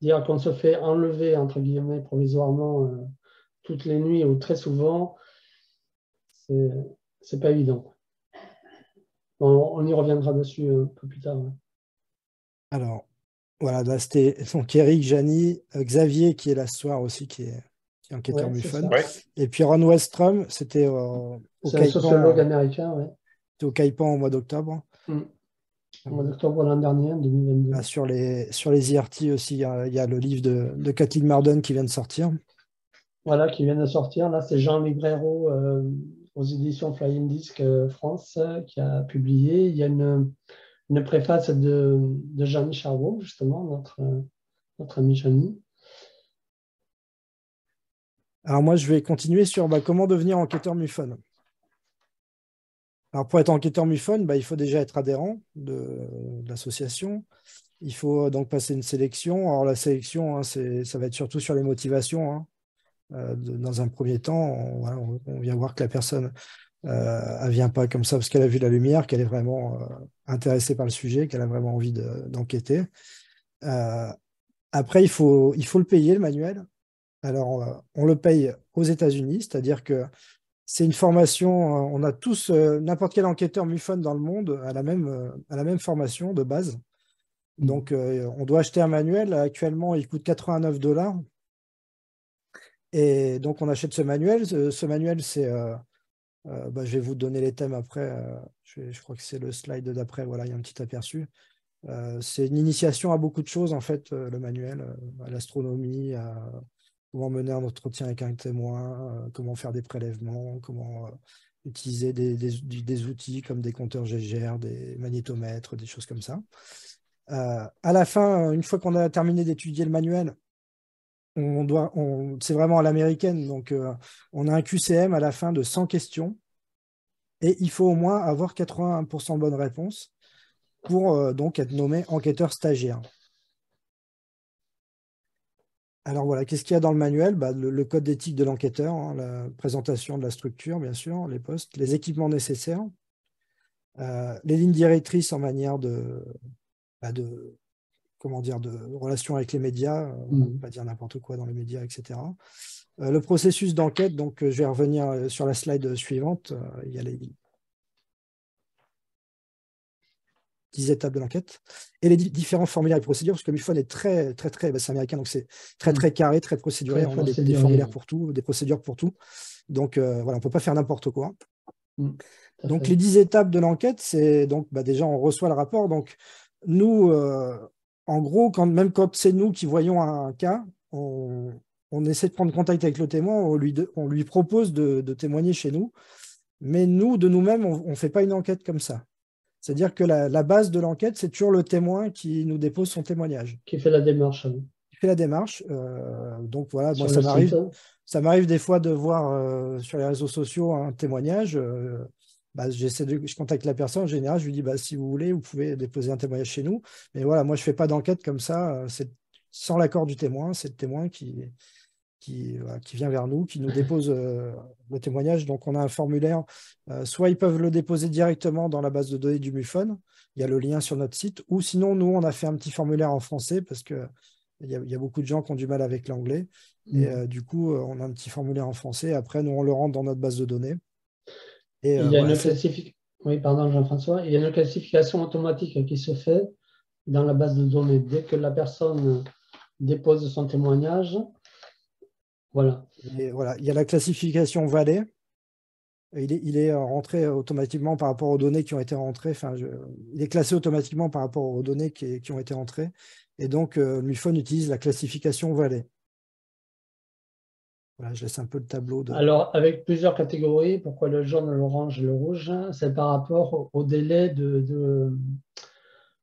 Dire qu'on se fait enlever, entre guillemets, provisoirement toutes les nuits ou très souvent, c'est pas évident. On y reviendra dessus un peu plus tard. Ouais.
Alors, voilà, là, c'était donc Eric, Janie, Xavier, qui est là ce soir aussi, qui est enquêteur
Ouais, c'est
MUFON.
ça.
Et puis Ron Westrom, c'était au
C'est un sociologue
Caipan,
américain, ouais.
au Caipan au mois d'octobre.
Au mois d'octobre l'an dernier, 2022.
Sur les IRT aussi, il y a le livre de Kathleen Marden qui vient de sortir.
Voilà, qui vient de sortir. Là, c'est Jean Librero aux éditions Flying Disc France qui a publié. Il y a une préface de Jeannie Charlot, justement, notre ami Jeannie.
Alors moi, je vais continuer sur comment devenir enquêteur MUFON. Alors pour être enquêteur MUFON, il faut déjà être adhérent de l'association. Il faut donc passer une sélection. Alors la sélection, ça va être surtout sur les motivations. Dans un premier temps, on vient voir que la personne elle ne vient pas comme ça parce qu'elle a vu la lumière, qu'elle est vraiment intéressée par le sujet, qu'elle a vraiment envie d'enquêter. Après, il faut le payer, le manuel. Alors, on le paye aux États-Unis, c'est-à-dire que c'est une formation, on a tous, n'importe quel enquêteur MUFON dans le monde a la même formation de base. Donc, on doit acheter un manuel. Actuellement, il coûte $89. Et donc, on achète ce manuel. Ce manuel, c'est... je vais vous donner les thèmes après. Je crois que c'est le slide d'après. Voilà, il y a un petit aperçu. C'est une initiation à beaucoup de choses, en fait, le manuel, à l'astronomie, à comment mener un entretien avec un témoin, comment faire des prélèvements, comment utiliser des outils comme des compteurs GGR, des magnétomètres, des choses comme ça. À la fin, une fois qu'on a terminé d'étudier le manuel, c'est vraiment à l'américaine, donc on a un QCM à la fin de 100 questions et il faut au moins avoir 81% de bonnes réponses pour donc être nommé enquêteur stagiaire. Alors voilà, qu'est-ce qu'il y a dans le manuel? Le code d'éthique de l'enquêteur, la présentation de la structure, bien sûr, les postes, les équipements nécessaires, les lignes directrices en manière comment dire, de relation avec les médias, on ne peut pas dire n'importe quoi dans les médias, etc. Le processus d'enquête, donc je vais revenir sur la slide suivante. Il y a les 10 étapes de l'enquête et les différents formulaires et procédures, parce que MUFON est très, c'est américain, donc c'est très carré, très procéduré. On a des formulaires pour tout, des procédures pour tout. Donc voilà, on ne peut pas faire n'importe quoi. Donc les 10 étapes de l'enquête, c'est donc déjà on reçoit le rapport. Donc nous, en gros, même quand c'est nous qui voyons un cas, on essaie de prendre contact avec le témoin, on lui propose de témoigner chez nous, mais nous, de nous-mêmes, on ne fait pas une enquête comme ça. C'est-à-dire que la base de l'enquête, c'est toujours le témoin qui nous dépose son témoignage.
Qui fait la démarche.
Qui fait la démarche. Donc voilà, moi, ça m'arrive des fois de voir sur les réseaux sociaux un témoignage. Je contacte la personne, en général, je lui dis si vous voulez, vous pouvez déposer un témoignage chez nous. Mais voilà, moi, je ne fais pas d'enquête comme ça. C'est sans l'accord du témoin, c'est le témoin qui vient vers nous, qui nous dépose le témoignage. Donc, on a un formulaire. Soit ils peuvent le déposer directement dans la base de données du MUFON. Il y a le lien sur notre site. Ou sinon, nous, on a fait un petit formulaire en français parce qu'il y a beaucoup de gens qui ont du mal avec l'anglais. Et du coup, on a un petit formulaire en français. Après, nous, on le rentre dans notre base de données. Et,
il y a une classification. Oui, pardon, Jean-François. Il y a une classification automatique qui se fait dans la base de données. Dès que la personne dépose son témoignage, voilà.
Et voilà. Il y a la classification Vallée. Il est rentré automatiquement par rapport aux données qui ont été rentrées. Il est classé automatiquement par rapport aux données qui ont été rentrées. Et donc, MUFON utilise la classification Vallée. Voilà, je laisse un peu le tableau.
Alors, avec plusieurs catégories, pourquoi le jaune, l'orange, le rouge? C'est par rapport au délai de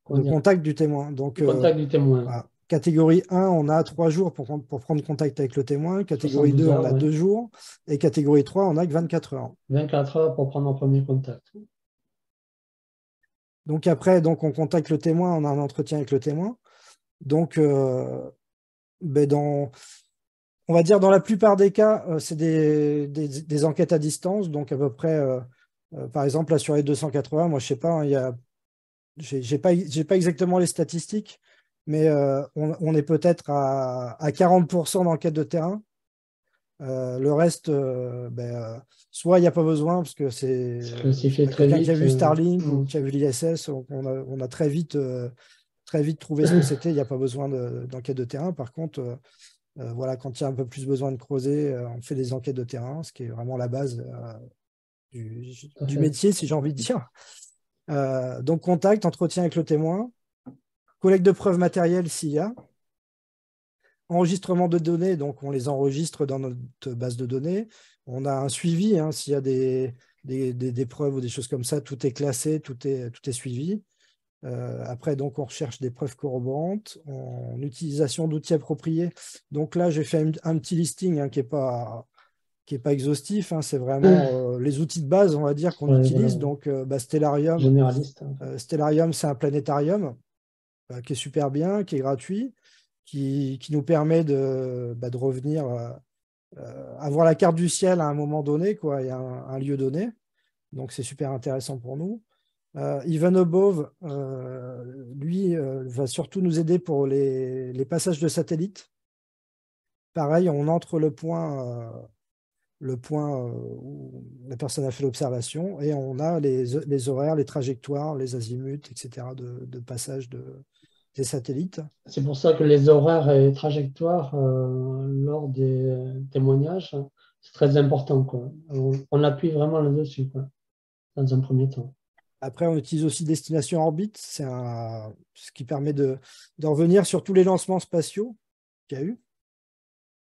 contact du témoin. Donc,
contact du témoin.
Voilà. Catégorie 1, on a 3 jours pour prendre contact avec le témoin. Catégorie 2, on a 2 jours. Et catégorie 3, on n'a que 24 heures.
24 heures pour prendre un premier contact.
Donc après, on contacte le témoin, on a un entretien avec le témoin. Donc, on va dire dans la plupart des cas, c'est des enquêtes à distance. Donc à peu près, par exemple, là sur les 280, moi je ne sais pas, j'ai pas exactement les statistiques, mais on est peut-être à 40% d'enquête de terrain. Le reste, soit il n'y a pas besoin, parce que c'est quelqu'un qui a vu Starlink ou qui a vu l'ISS, on a très vite trouvé ce que c'était, il n'y a pas besoin d'enquête de terrain. Par contre, voilà, quand il y a un peu plus besoin de creuser, on fait des enquêtes de terrain, ce qui est vraiment la base du métier, si j'ai envie de dire. Donc, contact, entretien avec le témoin, collecte de preuves matérielles s'il y a, enregistrement de données, donc on les enregistre dans notre base de données. On a un suivi, s'il y a des preuves ou des choses comme ça, tout est classé, tout est suivi. Après, donc, on recherche des preuves corroborantes en utilisation d'outils appropriés. Donc là, j'ai fait un petit listing qui n'est pas exhaustif. C'est vraiment les outils de base, on va dire, qu'on utilise. Voilà. Donc, Stellarium.
Généraliste.
Stellarium, c'est un planétarium qui est super bien, qui est gratuit, qui nous permet de revenir avoir la carte du ciel à un moment donné, quoi, et un lieu donné. Donc, c'est super intéressant pour nous. Even Above, lui, va surtout nous aider pour les passages de satellites. Pareil, on entre le point où la personne a fait l'observation et on a les horaires, les trajectoires, les azimuts, etc. de passage des satellites.
C'est pour ça que les horaires et trajectoires lors des témoignages, c'est très important, quoi. On appuie vraiment là-dessus, quoi, dans un premier temps.
Après, on utilise aussi Destination Orbite, ce qui permet de revenir sur tous les lancements spatiaux qu'il y a eu.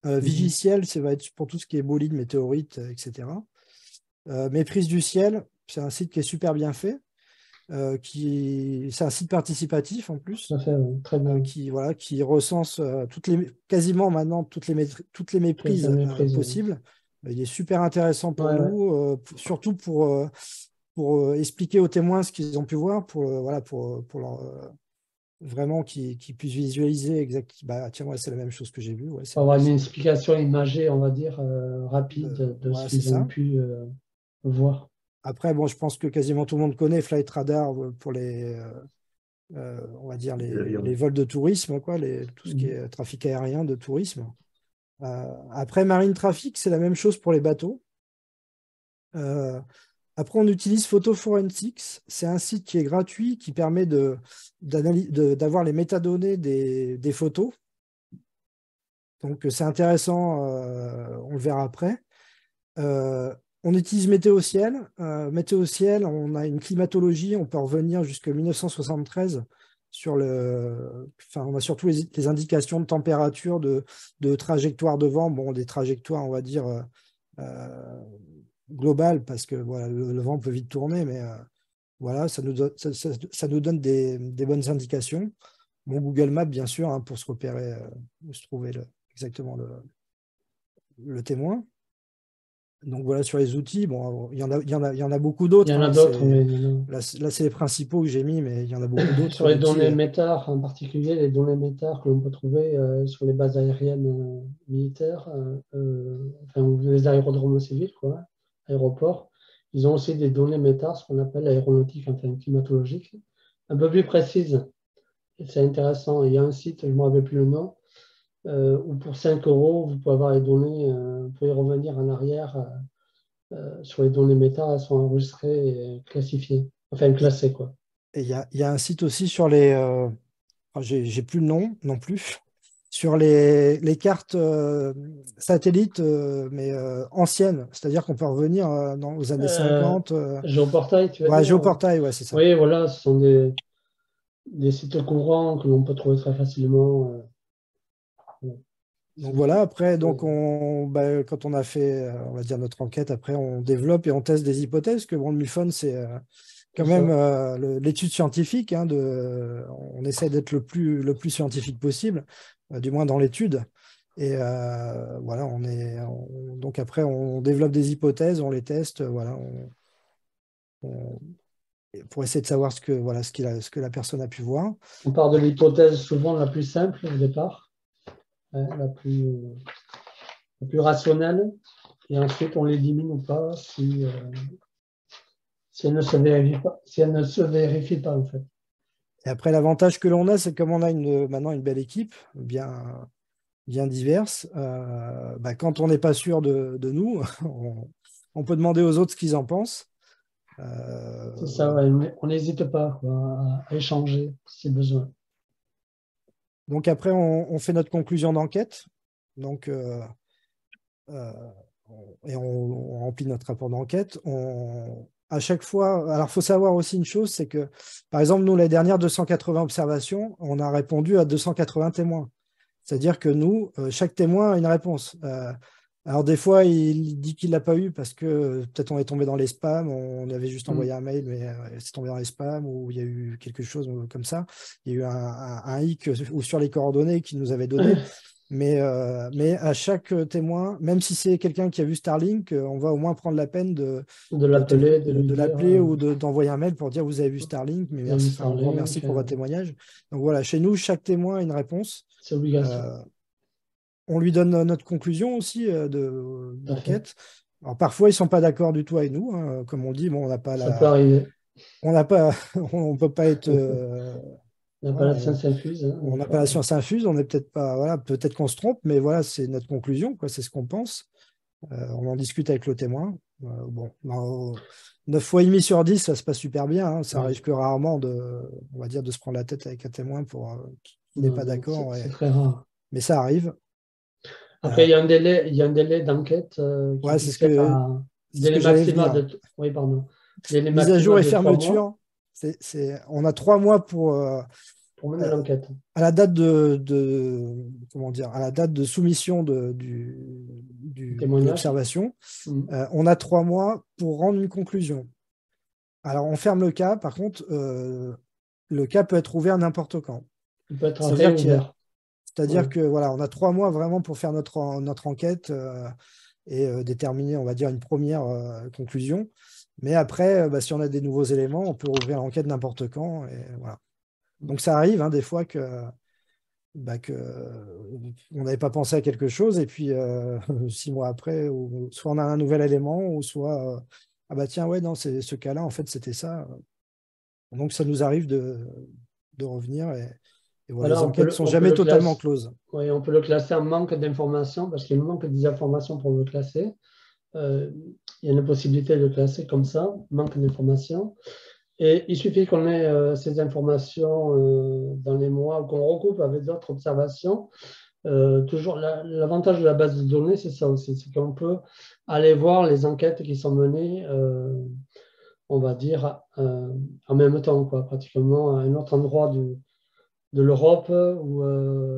Vigiciel, ça va être pour tout ce qui est bolide, météorites, etc. Méprise du ciel, c'est un site qui est super bien fait. C'est un site participatif en plus.
Ça fait, très bien.
Qui recense quasiment maintenant toutes les méprises possibles. Il est super intéressant pour nous, surtout pour expliquer aux témoins ce qu'ils ont pu voir, pour vraiment qu'ils puissent visualiser exactement. Tiens, c'est la même chose que j'ai vu.
Pour avoir une explication imagée, on va dire, rapide de ce qu'ils ont pu voir.
Après, bon, je pense que quasiment tout le monde connaît Flight Radar pour on va dire les vols de tourisme, quoi, tout ce qui est trafic aérien de tourisme. Après, Marine Traffic, c'est la même chose pour les bateaux. Après, on utilise Photo Forensics. C'est un site qui est gratuit, qui permet d'avoir les métadonnées des photos. Donc, c'est intéressant, on le verra après. On utilise Météo Ciel. Météo Ciel, on a une climatologie, on peut revenir jusqu'à 1973 on a surtout les indications de température, de trajectoire de vent, bon, des trajectoires, on va dire, globales, parce que voilà, le vent peut vite tourner, mais voilà, ça nous donne des bonnes indications. Bon, Google Maps, bien sûr, hein, pour se repérer, se trouver exactement le témoin. Donc voilà, sur les outils, bon, il y en a beaucoup d'autres.
Il y en a d'autres, mais
là, c'est les principaux que j'ai mis, mais il y en a beaucoup d'autres.
Sur les données METAR, en particulier, les données METAR que l'on peut trouver sur les bases aériennes militaires, ou les aérodromes civils, quoi, aéroports, ils ont aussi des données METAR, ce qu'on appelle aéronautique, enfin climatologique, un peu plus précises. C'est intéressant. Il y a un site, je ne me rappelle plus le nom, où pour 5 euros, vous pouvez avoir les données, vous pouvez revenir en arrière sur les données METAR, elles sont enregistrées et classifiées, enfin classées, quoi.
Et il y a un site aussi sur les... j'ai plus le nom non plus. Sur les cartes satellites, mais anciennes. C'est-à-dire qu'on peut revenir aux années 50.
Géoportail, tu veux dire?
Géoportail, ouais, c'est ça.
Oui, voilà, ce sont des sites courants que l'on peut trouver très facilement.
Donc voilà, après, donc quand on a fait, on va dire, notre enquête, après, on développe et on teste des hypothèses, que bon, le MUFON, c'est quand même l'étude scientifique, hein, on essaie d'être le plus scientifique possible, du moins dans l'étude. Et voilà, donc après, on développe des hypothèses, on les teste, voilà, pour essayer de savoir ce que la personne a pu voir.
On part de l'hypothèse souvent la plus simple au départ, la plus rationnelle, et ensuite on l'élimine ou pas si elle ne se vérifie pas, en fait.
Et après, l'avantage que l'on a, c'est que comme on a maintenant une belle équipe, bien diverse, quand on n'est pas sûr de nous, on peut demander aux autres ce qu'ils en pensent.
C'est ça, ouais, on n'hésite pas, quoi, à échanger si besoin.
Donc après, on fait notre conclusion d'enquête. Donc, et on remplit notre rapport d'enquête. À chaque fois, alors il faut savoir aussi une chose, c'est que, par exemple, nous, les dernières 280 observations, on a répondu à 280 témoins. C'est-à-dire que nous, chaque témoin a une réponse. Alors des fois, il dit qu'il ne l'a pas eu parce que peut-être on est tombé dans les spams, on avait juste envoyé un mail, mais c'est tombé dans les spams, ou il y a eu quelque chose comme ça. Il y a eu un hic ou sur les coordonnées qu'il nous avait donné. Mais à chaque témoin, même si c'est quelqu'un qui a vu Starlink, on va au moins prendre la peine de l'appeler ou d'envoyer un mail pour dire vous avez vu Starlink, mais merci, un grand merci pour votre témoignage. Donc voilà, chez nous, chaque témoin a une réponse.
C'est obligatoire.
On lui donne notre conclusion aussi d'enquête. Alors parfois, ils ne sont pas d'accord du tout avec nous. Hein. Comme on dit, bon, on n'a pas
Ça peut arriver.
On peut pas être...
on n'a pas la science infuse. Hein,
on n'a pas la science infuse, on n'est peut-être pas... Voilà, peut-être qu'on se trompe, mais voilà, c'est notre conclusion, quoi, c'est ce qu'on pense. On en discute avec le témoin. Bon, 9 fois et demi sur 10, ça se passe super bien. Hein. Ça arrive que rarement on va dire, de se prendre la tête avec un témoin qui n'est pas d'accord.
C'est très rare.
Mais ça arrive.
Après, il y a un délai d'enquête
ouais, c'est ce que
délai maximal de... Oui, pardon.
Mise à jour et fermeture. On a 3 mois pour
mener l'enquête.
À la date comment dire, à la date de soumission de l'observation, on a 3 mois pour rendre une conclusion. Alors, on ferme le cas. Par contre, le cas peut être ouvert n'importe quand.
Il peut être réouvert.
C'est-à-dire que voilà, on a 3 mois vraiment pour faire notre enquête et déterminer, on va dire, une première conclusion. Mais après, si on a des nouveaux éléments, on peut rouvrir l'enquête n'importe quand. Et voilà. Donc ça arrive des fois que on n'avait pas pensé à quelque chose et puis 6 mois après, soit on a un nouvel élément, ou soit ah bah tiens, ouais, non, ce cas-là, en fait, c'était ça. Donc, ça nous arrive de revenir et voilà, les
Voilà,
enquêtes ne sont
on peut
jamais
le
totalement
classer,
closes.
oui, on peut le classer en manque d'informations parce qu'il manque des informations pour le classer. Il y a une possibilité de le classer comme ça, manque d'informations. Et il suffit qu'on ait ces informations dans les mois ou qu'on recoupe avec d'autres observations. Toujours l'avantage de la base de données, c'est ça aussi, c'est qu'on peut aller voir les enquêtes qui sont menées, on va dire, en même temps, quoi, pratiquement à un autre endroit de l'Europe ou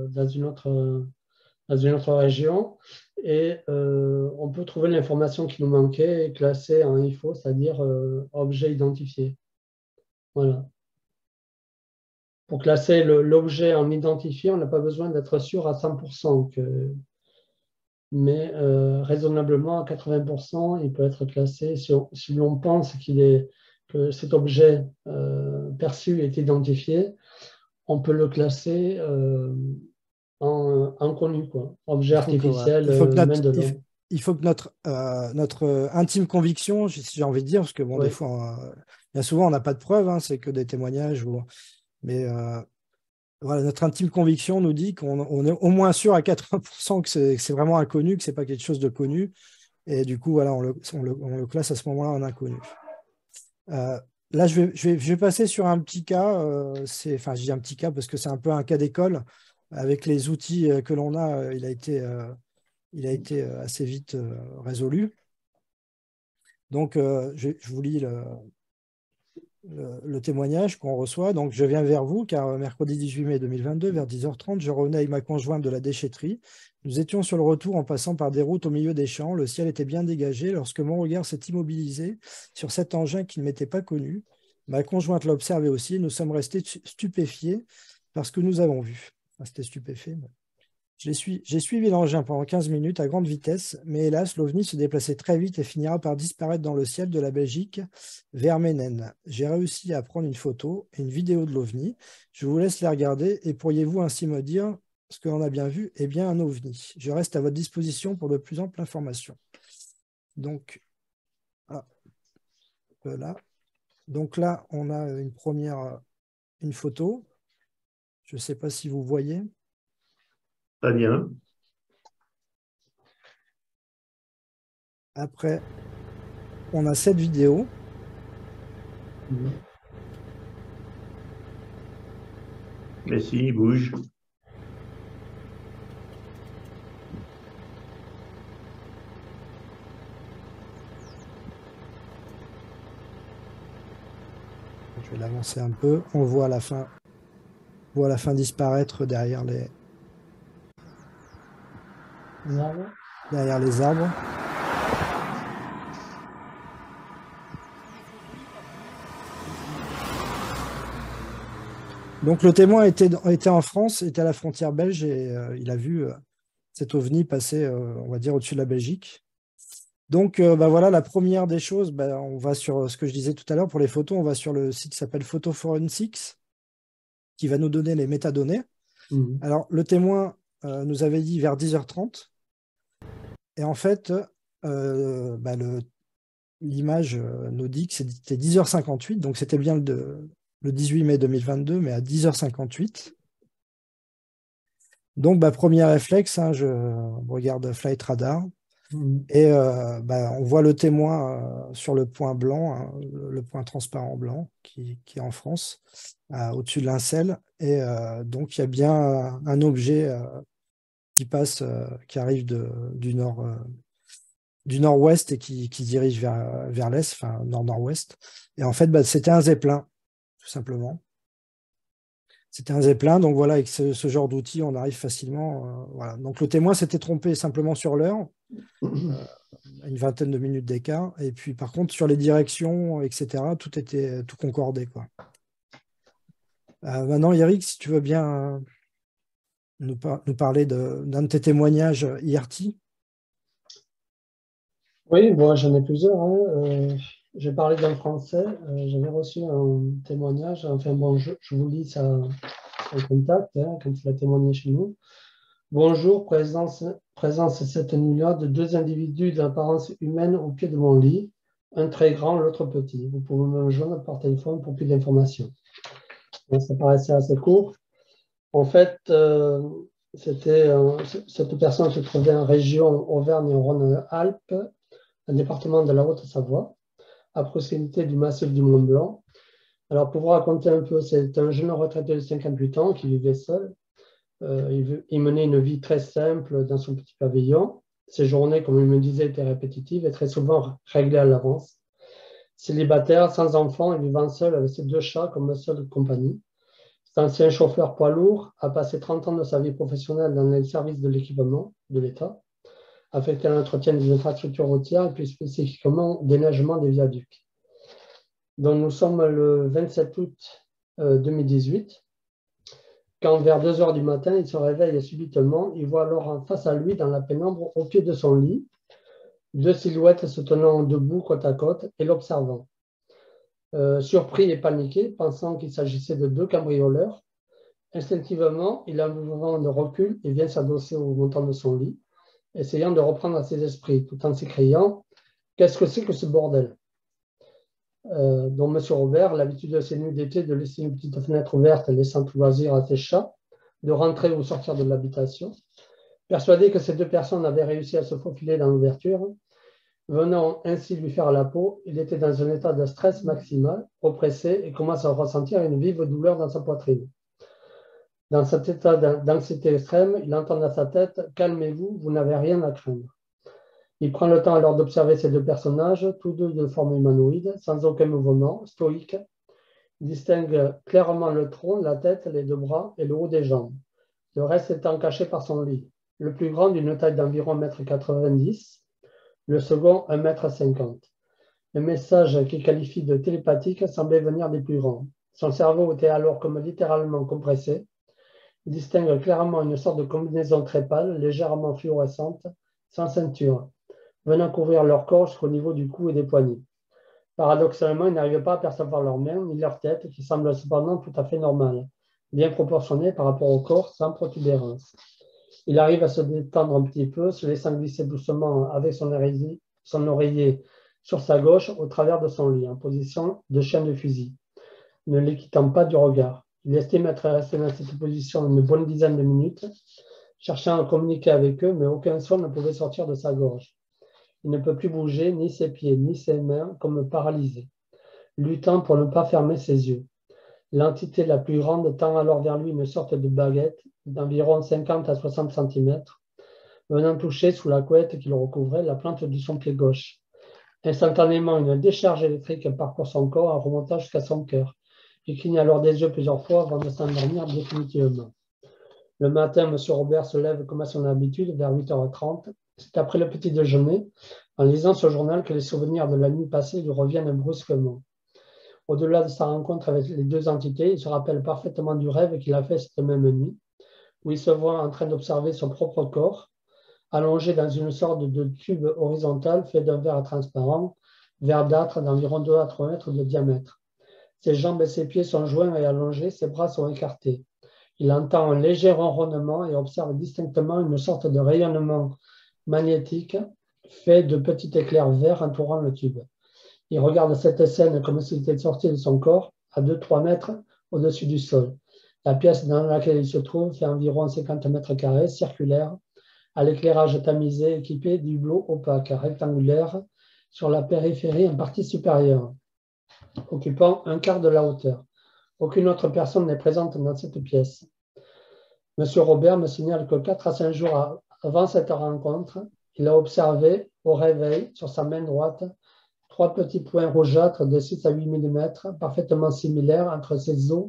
dans une autre région. Et on peut trouver l'information qui nous manquait et classer en IFO, c'est-à-dire objet identifié. Voilà. Pour classer l'objet en identifié, on n'a pas besoin d'être sûr à 100%, mais raisonnablement à 80%, il peut être classé. Si on pense que cet objet perçu est identifié, on peut le classer en inconnu, quoi. Objet artificiel, main de l'homme.
Il faut que notre intime conviction, si j'ai envie de dire, parce que bon,
Oui.
des fois, bien souvent, on n'a pas de preuves, hein, c'est que des témoignages, mais voilà, notre intime conviction nous dit qu'on est au moins sûr à 80% que c'est vraiment inconnu, que ce n'est pas quelque chose de connu, et du coup, voilà, on le classe à ce moment-là en inconnu. Là, je vais passer sur un petit cas, enfin, je dis un petit cas parce que c'est un peu un cas d'école. Avec les outils que l'on a, il a été assez vite résolu. Donc, je vous lis le témoignage qu'on reçoit. Donc, je viens vers vous car mercredi 18 mai 2022, vers 10h30, je revenais avec ma conjointe de la déchetterie. Nous étions sur le retour en passant par des routes au milieu des champs. Le ciel était bien dégagé lorsque mon regard s'est immobilisé sur cet engin qui ne m'était pas connu. Ma conjointe l'a observé aussi. Nous sommes restés stupéfiés par ce que nous avons vu. Enfin, c'était stupéfait. J'ai suivi l'engin pendant 15 minutes à grande vitesse, mais hélas, l'OVNI se déplaçait très vite et finira par disparaître dans le ciel de la Belgique vers Menen. J'ai réussi à prendre une photo et une vidéo de l'OVNI. Je vous laisse les regarder et pourriez-vous ainsi me dire ce que l'on a bien vu? Eh bien, un OVNI. Je reste à votre disposition pour de plus amples informations. Donc, voilà. Donc là, on a une photo. Je ne sais pas si vous voyez.
Très bien.
Après, on a cette vidéo.
Mais si, il bouge.
Je vais l'avancer un peu. On voit la fin disparaître derrière les arbres. Donc le témoin était en France, était à la frontière belge et il a vu cet OVNI passer, on va dire, au-dessus de la Belgique. Donc voilà, la première des choses, on va sur ce que je disais tout à l'heure pour les photos, on va sur le site qui s'appelle Photo Forensics, qui va nous donner les métadonnées. Alors le témoin nous avait dit vers 10h30, et en fait, l'image nous dit que c'était 10h58, donc c'était bien le 18 mai 2022, mais à 10h58. Donc, premier réflexe, hein, je regarde Flight Radar et on voit le témoin sur le point blanc, hein, le point transparent blanc qui est en France, au-dessus de Lincel. Et donc, il y a bien un objet qui passe, qui arrive du nord-ouest et qui dirige vers l'est, enfin nord-nord-ouest. Et en fait, c'était un zeppelin, tout simplement. C'était un zeppelin, donc voilà, avec ce genre d'outil, on arrive facilement. Voilà. Donc le témoin s'était trompé simplement sur l'heure, à une vingtaine de minutes d'écart. Et puis par contre, sur les directions, etc., tout concordait, quoi. Maintenant, Eric, si tu veux bien nous parler d'un de tes témoignages IRT.
Oui, moi j'en ai plusieurs, hein. J'ai parlé d'un Français. J'avais reçu un témoignage. Enfin bon, je vous lis ça en contact, hein, quand il a témoigné chez nous. Bonjour, présence cette nuit-là de deux individus d'apparence humaine au pied de mon lit. un très grand, l'autre petit. Vous pouvez me joindre par téléphone pour plus d'informations. Ça paraissait assez court. En fait, cette personne se trouvait en région Auvergne-Rhône-Alpes, un département de la Haute-Savoie, à proximité du massif du Mont Blanc. Alors, pour vous raconter un peu, c'est un jeune retraité de 58 ans qui vivait seul. Il menait une vie très simple dans son petit pavillon. Ses journées, comme il me disait, étaient répétitives et très souvent réglées à l'avance. Célibataire, sans enfant et vivant seul avec ses 2 chats comme seule compagnie. Cet ancien chauffeur poids lourd a passé 30 ans de sa vie professionnelle dans les services de l'équipement de l'État, affecté à l'entretien des infrastructures routières et plus spécifiquement au déneigement des viaducs. Donc, nous sommes le 27 août 2018. Quand vers 2 heures du matin, il se réveille subitement, il voit alors face à lui, dans la pénombre, au pied de son lit, 2 silhouettes se tenant debout côte à côte et l'observant. Surpris et paniqué, pensant qu'il s'agissait de 2 cambrioleurs, instinctivement, il a un mouvement de recul et vient s'adosser au montant de son lit, essayant de reprendre ses esprits, tout en s'écriant « Qu'est-ce que c'est que ce bordel ?» Donc, M. Robert, l'habitude de ces nuits d'été de laisser une petite fenêtre ouverte, laissant tout loisir à ses chats, de rentrer ou sortir de l'habitation. Persuadé que ces 2 personnes avaient réussi à se faufiler dans l'ouverture, venant ainsi lui faire la peau, il était dans un état de stress maximal, oppressé et commence à ressentir une vive douleur dans sa poitrine. Dans cet état d'anxiété extrême, il entend dans sa tête « Calmez-vous, vous n'avez rien à craindre ». Il prend le temps alors d'observer ces 2 personnages, tous 2 de forme humanoïde, sans aucun mouvement, stoïque. Il distingue clairement le tronc, la tête, les 2 bras et le haut des jambes, le reste étant caché par son lit. Le plus grand d'une taille d'environ 1,90 m, le second 1,50 m. Le message qu'il qualifie de télépathique semblait venir des plus grands. Son cerveau était alors comme littéralement compressé. Il distingue clairement une sorte de combinaison très pâle, légèrement fluorescente, sans ceinture, venant couvrir leur corps jusqu'au niveau du cou et des poignets. Paradoxalement, ils n'arrivent pas à percevoir leurs mains ni leur tête, qui semblent cependant tout à fait normales, bien proportionnées par rapport au corps, sans protubérance. Il arrive à se détendre un petit peu, se laissant glisser doucement avec son oreiller sur sa gauche au travers de son lit, en position de chien de fusil, ne les quittant pas du regard. Il estime être resté dans cette position une bonne dizaine de minutes, cherchant à communiquer avec eux, mais aucun son ne pouvait sortir de sa gorge. Il ne peut plus bouger ni ses pieds ni ses mains, comme paralysé, luttant pour ne pas fermer ses yeux. L'entité la plus grande tend alors vers lui une sorte de baguette d'environ 50 à 60 cm, venant toucher sous la couette qui le recouvrait la plante de son pied gauche. Instantanément, une décharge électrique parcourt son corps en remontant jusqu'à son cœur. Il cligne alors des yeux plusieurs fois avant de s'endormir définitivement. Le matin, M. Robert se lève comme à son habitude vers 8h30. C'est après le petit déjeuner, en lisant ce journal, que les souvenirs de la nuit passée lui reviennent brusquement. Au-delà de sa rencontre avec les 2 entités, il se rappelle parfaitement du rêve qu'il a fait cette même nuit, où il se voit en train d'observer son propre corps, allongé dans une sorte de tube horizontal fait d'un verre transparent, verdâtre d'environ 2 à 3 mètres de diamètre. Ses jambes et ses pieds sont joints et allongés, ses bras sont écartés. Il entend un léger ronronnement et observe distinctement une sorte de rayonnement magnétique fait de petits éclairs verts entourant le tube. Il regarde cette scène comme s'il était sorti de son corps à 2-3 mètres au-dessus du sol. La pièce dans laquelle il se trouve fait environ 50 mètres carrés, circulaire, à l'éclairage tamisé, équipé d'hublots opaques, rectangulaires, sur la périphérie en partie supérieure, occupant un quart de la hauteur. Aucune autre personne n'est présente dans cette pièce. M. Robert me signale que 4 à 5 jours avant cette rencontre, il a observé au réveil, sur sa main droite, 3 petits points rougeâtres de 6 à 8 mm, parfaitement similaires entre ses os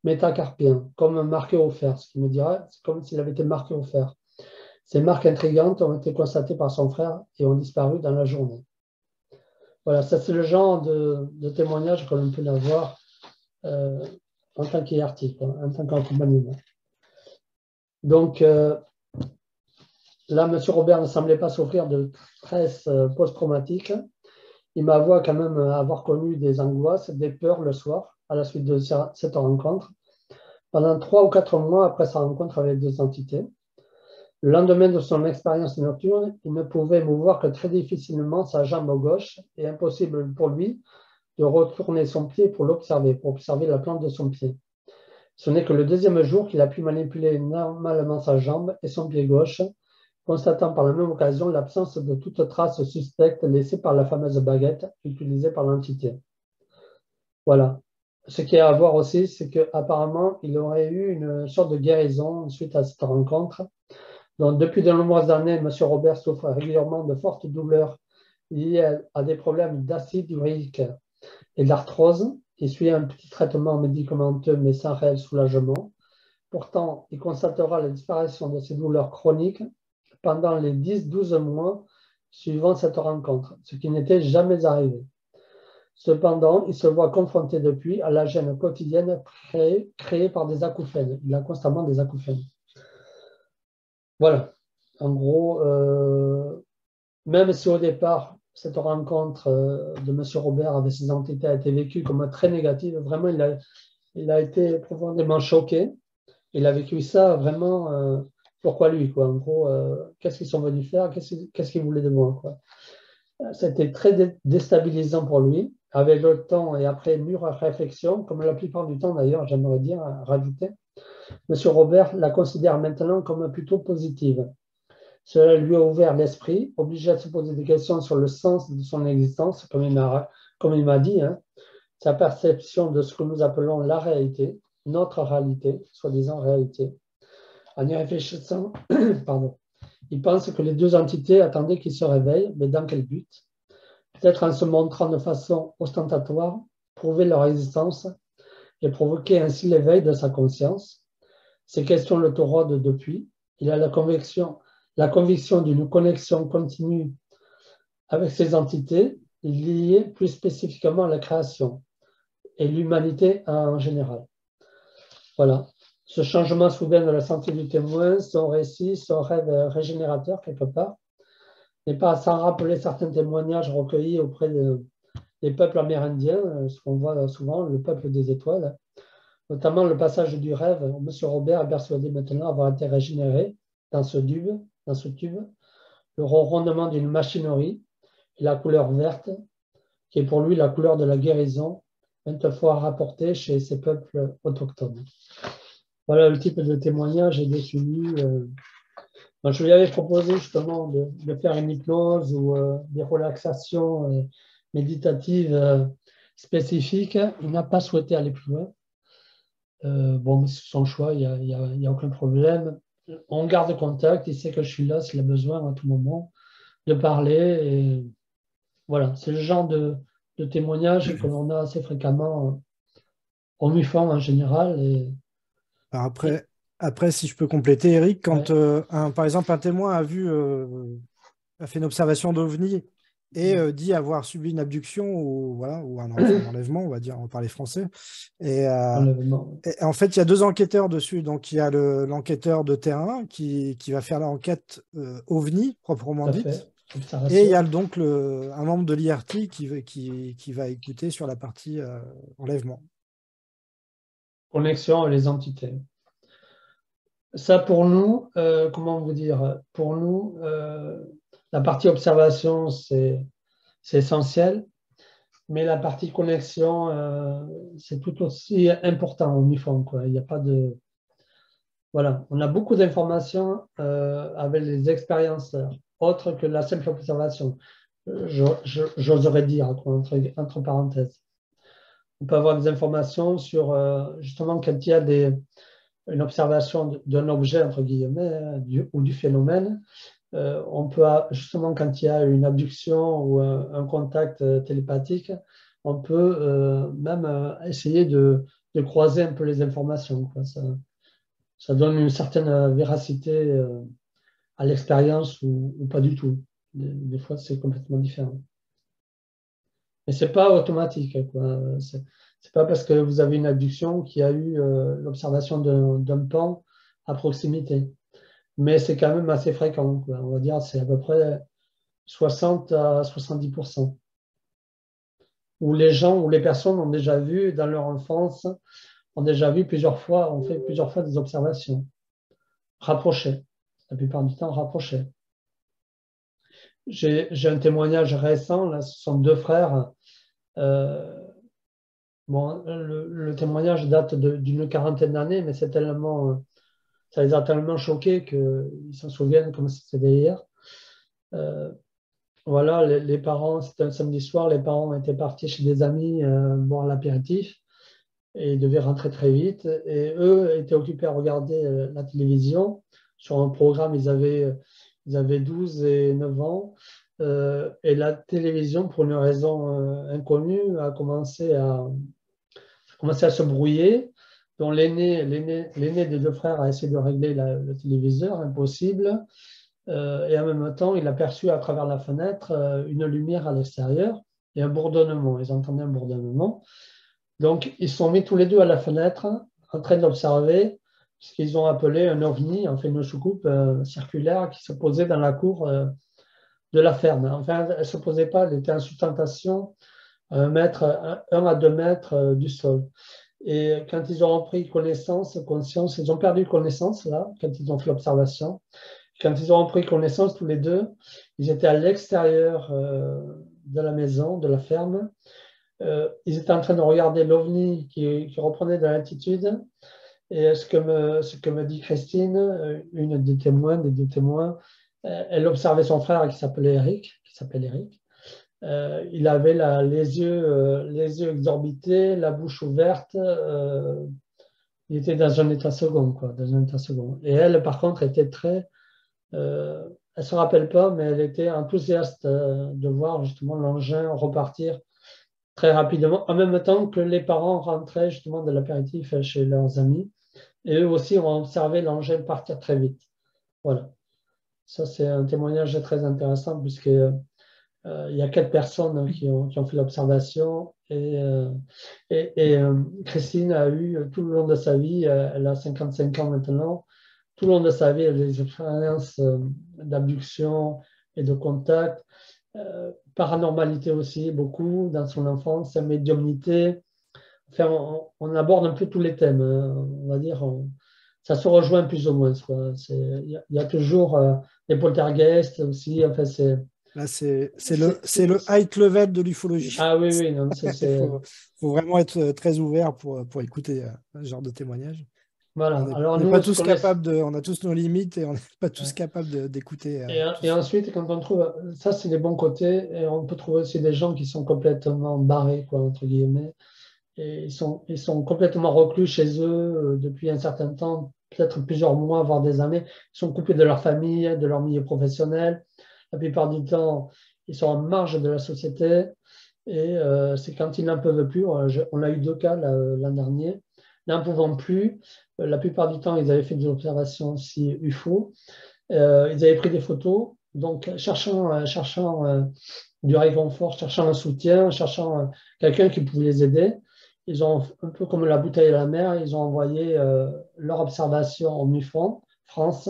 métacarpiens, comme marqués au fer. Ce qui me dirait, c'est comme s'il avait été marqué au fer. Ces marques intrigantes ont été constatées par son frère et ont disparu dans la journée. Voilà, ça c'est le genre de témoignage que l'on peut avoir en tant qu'article, en tant qu'accompagnement. Donc, là, M. Robert ne semblait pas souffrir de stress post-traumatique. Il m'avoue quand même avoir connu des angoisses, des peurs le soir, à la suite de cette rencontre, pendant 3 ou 4 mois après sa rencontre avec 2 entités. Le lendemain de son expérience nocturne, il ne pouvait mouvoir que très difficilement sa jambe gauche et impossible pour lui de retourner son pied pour l'observer, pour observer la plante de son pied. Ce n'est que le deuxième jour qu'il a pu manipuler normalement sa jambe et son pied gauche, constatant par la même occasion l'absence de toute trace suspecte laissée par la fameuse baguette utilisée par l'entité. Voilà. Ce qui est à voir aussi, c'est qu'apparemment, il aurait eu une sorte de guérison suite à cette rencontre. Donc, depuis de nombreuses années, M. Robert souffre régulièrement de fortes douleurs liées à des problèmes d'acide urique et d'arthrose. Il suit un petit traitement médicamenteux, mais sans réel soulagement. Pourtant, il constatera la disparition de ces douleurs chroniques pendant les 10-12 mois suivant cette rencontre, ce qui n'était jamais arrivé. Cependant, il se voit confronté depuis à la gêne quotidienne créée par des acouphènes. Il a constamment des acouphènes. Voilà. En gros, même si au départ, cette rencontre de M. Robert avec ses entités a été vécue comme très négative, vraiment, il a été profondément choqué. Il a vécu ça vraiment, pourquoi lui, quoi. En gros, qu'est-ce qu'ils sont venus faire, qu'est-ce qu'ils voulaient de moi, quoi. C'était très déstabilisant pour lui. Avec le temps et après mûre réflexion, comme la plupart du temps d'ailleurs, j'aimerais dire rajouter, M. Robert la considère maintenant comme plutôt positive. Cela lui a ouvert l'esprit, obligé à se poser des questions sur le sens de son existence, comme il m'a dit, hein, sa perception de ce que nous appelons la réalité, notre réalité, soi-disant réalité. En y réfléchissant, pardon, il pense que les deux entités attendaient qu'il se réveille, mais dans quel but? Peut-être en se montrant de façon ostentatoire, prouver leur existence et provoquer ainsi l'éveil de sa conscience. Ces questions le taraudent depuis. Il a la conviction d'une connexion continue avec ces entités liées plus spécifiquement à la création et l'humanité en général. Voilà. Ce changement soudain de la santé du témoin, son récit, son rêve régénérateur quelque part, n'est pas sans rappeler certains témoignages recueillis auprès des peuples amérindiens, ce qu'on voit souvent, le peuple des étoiles, notamment le passage du rêve. M. Robert est persuadé maintenant avoir été régénéré dans ce tube, le ronronnement d'une machinerie et la couleur verte, qui est pour lui la couleur de la guérison, maintes fois rapportée chez ces peuples autochtones. Voilà le type de témoignage et défini. Je lui avais proposé justement de faire une hypnose ou des relaxations méditatives spécifiques. Il n'a pas souhaité aller plus loin. Bon, c'est son choix, il n'y a aucun problème. On garde contact, il sait que je suis là s'il a besoin à tout moment de parler. Et voilà, c'est le genre de témoignage que l'on a assez fréquemment au MUFON en général.
Alors après, si je peux compléter, Eric, quand
Ouais.
par exemple un témoin a fait une observation d'OVNI et dit avoir subi une abduction ou un enlèvement, on va parler français. Et en fait, il y a deux enquêteurs dessus. Donc, il y a l'enquêteur de terrain qui va faire l'enquête OVNI, proprement dite. Et il y a donc un membre de l'IRT qui va écouter sur la partie enlèvement.
Connexion et les entités. Ça, pour nous, comment vous dire, pour nous, la partie observation, c'est essentiel, mais la partie connexion, c'est tout aussi important au MUFON, quoi. Il n'y a pas de... Voilà, on a beaucoup d'informations avec les expériences autres que la simple observation. J'oserais dire, entre parenthèses. On peut avoir des informations sur, justement, quand il y a une observation d'un objet, entre guillemets, ou du phénomène. On peut, justement, quand il y a une abduction ou un contact télépathique, on peut même essayer de croiser un peu les informations, quoi. Ça donne une certaine véracité à l'expérience ou pas du tout. Des fois, c'est complètement différent. Mais ce n'est pas automatique, quoi. C'est pas parce que vous avez une abduction qu'il y a eu l'observation d'un pan à proximité. Mais c'est quand même assez fréquent, quoi. On va dire c'est à peu près 60 à 70%. Où les gens ou les personnes ont déjà vu dans leur enfance, ont fait plusieurs fois des observations rapprochées la plupart du temps rapprochés. J'ai un témoignage récent, là, ce sont deux frères. Bon, le témoignage date d'une quarantaine d'années, mais c'est tellement, ça les a tellement choqués qu'ils s'en souviennent comme si c'était hier. Voilà, les parents, c'était un samedi soir, les parents étaient partis chez des amis boire l'apéritif et ils devaient rentrer très vite. Et eux étaient occupés à regarder la télévision. Sur un programme, ils avaient 12 et 9 ans. Et la télévision, pour une raison inconnue, a commencé à se brouiller. Donc l'aîné des deux frères a essayé de régler le téléviseur, impossible. Et en même temps, il a perçu à travers la fenêtre une lumière à l'extérieur et un bourdonnement. Ils entendaient un bourdonnement. Donc, ils sont mis tous les deux à la fenêtre en train d'observer ce qu'ils ont appelé un ovni, en fait une soucoupe circulaire qui se posait dans la cour de la ferme. Enfin, elle ne se posait pas, elle était en sustentation à 1 à 2 mètres du sol. Et quand ils ont pris conscience, ils ont perdu connaissance là, quand ils ont fait l'observation. Quand ils ont pris connaissance tous les deux, ils étaient à l'extérieur de la maison, de la ferme. Ils étaient en train de regarder l'OVNI qui reprenait de l'altitude. Et ce que me dit Christine, une des deux témoins, elle observait son frère qui s'appelle Eric. Il avait les yeux exorbités, la bouche ouverte. Il était dans un état second, quoi, dans un état second. Et elle, par contre, était très... elle ne se rappelle pas, mais elle était enthousiaste de voir justement l'engin repartir très rapidement, en même temps que les parents rentraient justement de l'apéritif chez leurs amis. Et eux aussi ont observé l'engin partir très vite. Voilà. Ça, c'est un témoignage très intéressant puisque il y a 4 personnes qui ont fait l'observation et Christine a eu tout le long de sa vie, elle a 55 ans maintenant, tout le long de sa vie, elle a des expériences d'abduction et de contact, paranormalité aussi, beaucoup dans son enfance, médiumnité. Enfin, on aborde un peu tous les thèmes, on va dire. Ça se rejoint plus ou moins. Il y a toujours des poltergeists aussi. Enfin,
là, c'est le high level de l'ufologie.
Ah oui, oui.
Il faut vraiment être très ouvert pour écouter ce genre de témoignage.
Voilà.
On n'est pas tous capables on a tous nos limites et on n'est pas tous capables d'écouter.
Et ensuite, quand on trouve, ça c'est les bons côtés, et on peut trouver aussi des gens qui sont complètement barrés, quoi, entre guillemets. Et ils sont complètement reclus chez eux depuis un certain temps, peut-être plusieurs mois, voire des années. Ils sont coupés de leur famille, de leur milieu professionnel. La plupart du temps, ils sont en marge de la société. Et c'est quand ils n'en peuvent plus. On a eu 2 cas l'an dernier. N'en pouvant plus, la plupart du temps, ils avaient fait des observations aussi UFO. Ils avaient pris des photos. Donc, cherchant du réconfort, cherchant un soutien, cherchant quelqu'un qui pouvait les aider, ils ont, un peu comme la bouteille à la mer, ils ont envoyé leur observation au MUFON, France.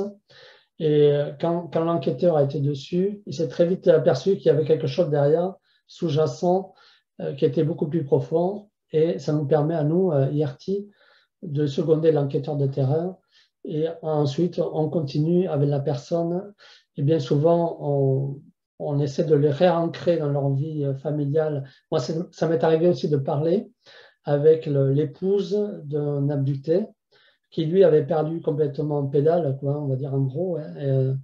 Et quand l'enquêteur a été dessus, il s'est très vite aperçu qu'il y avait quelque chose derrière, sous-jacent, qui était beaucoup plus profond. Et ça nous permet à nous, IRT, de seconder l'enquêteur de terrain. Et ensuite, on continue avec la personne. Et bien souvent, on essaie de les réancrer dans leur vie familiale. Moi, ça m'est arrivé aussi de parler avec l'épouse d'un abducté qui, lui, avait perdu complètement pédale, quoi, on va dire en gros. Hein,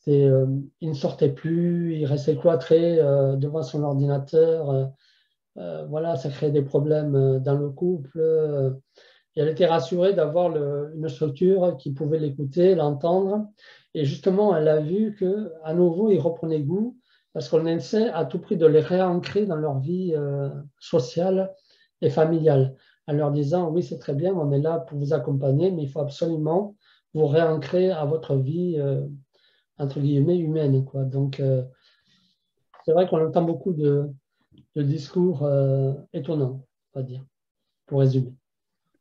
il ne sortait plus, il restait cloîtré devant son ordinateur. Voilà, ça créait des problèmes dans le couple. Et elle était rassurée d'avoir une structure qui pouvait l'écouter, l'entendre. Et justement, elle a vu qu'à nouveau, ils reprenaient goût parce qu'on essaie à tout prix de les réancrer dans leur vie sociale et familiale, en leur disant, oui, c'est très bien, on est là pour vous accompagner, mais il faut absolument vous réancrer à votre vie, entre guillemets, humaine, quoi. Donc, c'est vrai qu'on entend beaucoup de discours étonnants, on va dire, pour résumer.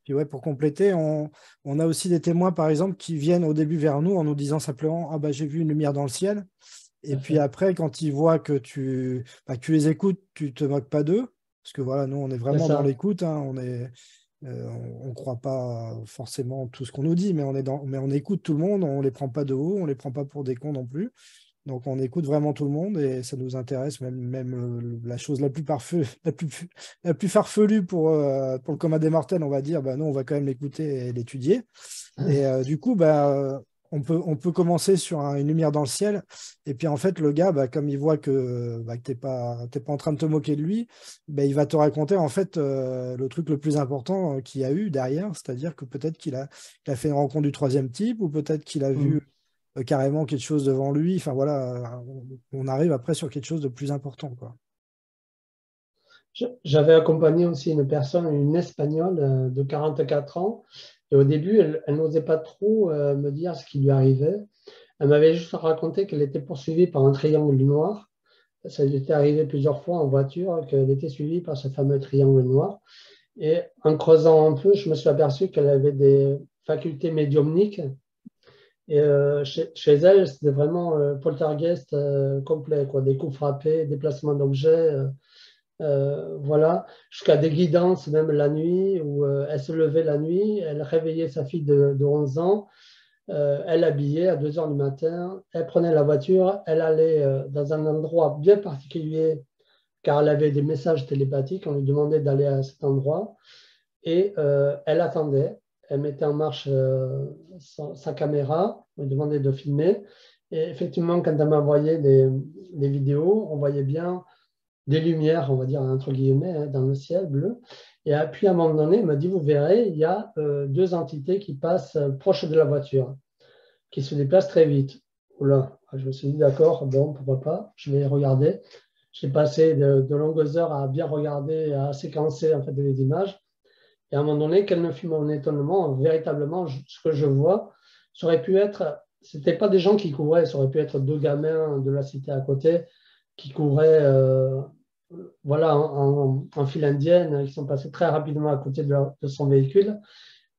Puis ouais, pour compléter, on a aussi des témoins, par exemple, qui viennent au début vers nous en nous disant simplement « Ah bah j'ai vu une lumière dans le ciel ». Et puis après, quand ils voient que tu les écoutes, tu ne te moques pas d'eux. Parce que voilà, nous, on est vraiment dans l'écoute. Hein, On ne croit pas forcément tout ce qu'on nous dit, mais on écoute tout le monde, on ne les prend pas de haut, on ne les prend pas pour des cons non plus. Donc, on écoute vraiment tout le monde et ça nous intéresse, même la chose la plus farfelue pour le commun des mortels, on va dire, bah, nous, on va quand même l'écouter et l'étudier. Et du coup, on peut commencer sur une lumière dans le ciel. Et puis, en fait, le gars, comme il voit que tu n'es pas en train de te moquer de lui, il va te raconter, en fait, le truc le plus important qu'il y a eu derrière. C'est-à-dire que peut-être qu'il a fait une rencontre du troisième type ou peut-être qu'il a vu carrément quelque chose devant lui. Enfin, voilà, on arrive après sur quelque chose de plus important, quoi.
J'avais accompagné aussi une personne, une Espagnole de 44 ans. Et au début, elle n'osait pas trop me dire ce qui lui arrivait. Elle m'avait juste raconté qu'elle était poursuivie par un triangle noir. Ça lui était arrivé plusieurs fois en voiture, qu'elle était suivie par ce fameux triangle noir. Et en creusant un peu, je me suis aperçu qu'elle avait des facultés médiumniques. Et chez elle, c'était vraiment poltergeist complet, quoi. Des coups frappés, déplacements d'objets. Voilà, jusqu'à des guidances même la nuit, où elle se levait la nuit, elle réveillait sa fille de 11 ans, elle l'habillait à 2 heures du matin, elle prenait la voiture, elle allait dans un endroit bien particulier, car elle avait des messages télépathiques, on lui demandait d'aller à cet endroit, et elle attendait, elle mettait en marche sa caméra, on lui demandait de filmer, et effectivement, quand elle m'envoyait des vidéos, on voyait bien des lumières, on va dire entre guillemets, hein, dans le ciel bleu. Et puis à un moment donné, il m'a dit, vous verrez, il y a 2 entités qui passent proche de la voiture, qui se déplacent très vite. Oula, je me suis dit, d'accord, bon, pourquoi pas, je vais regarder. J'ai passé de longues heures à bien regarder, à séquencer en fait les images. Et à un moment donné, quel ne fut mon étonnement, véritablement, ce que je vois, ça aurait pu être, ce n'était pas des gens qui couraient, ça aurait pu être 2 gamins de la cité à côté qui couraient voilà, en file indienne, qui sont passés très rapidement à côté de son véhicule.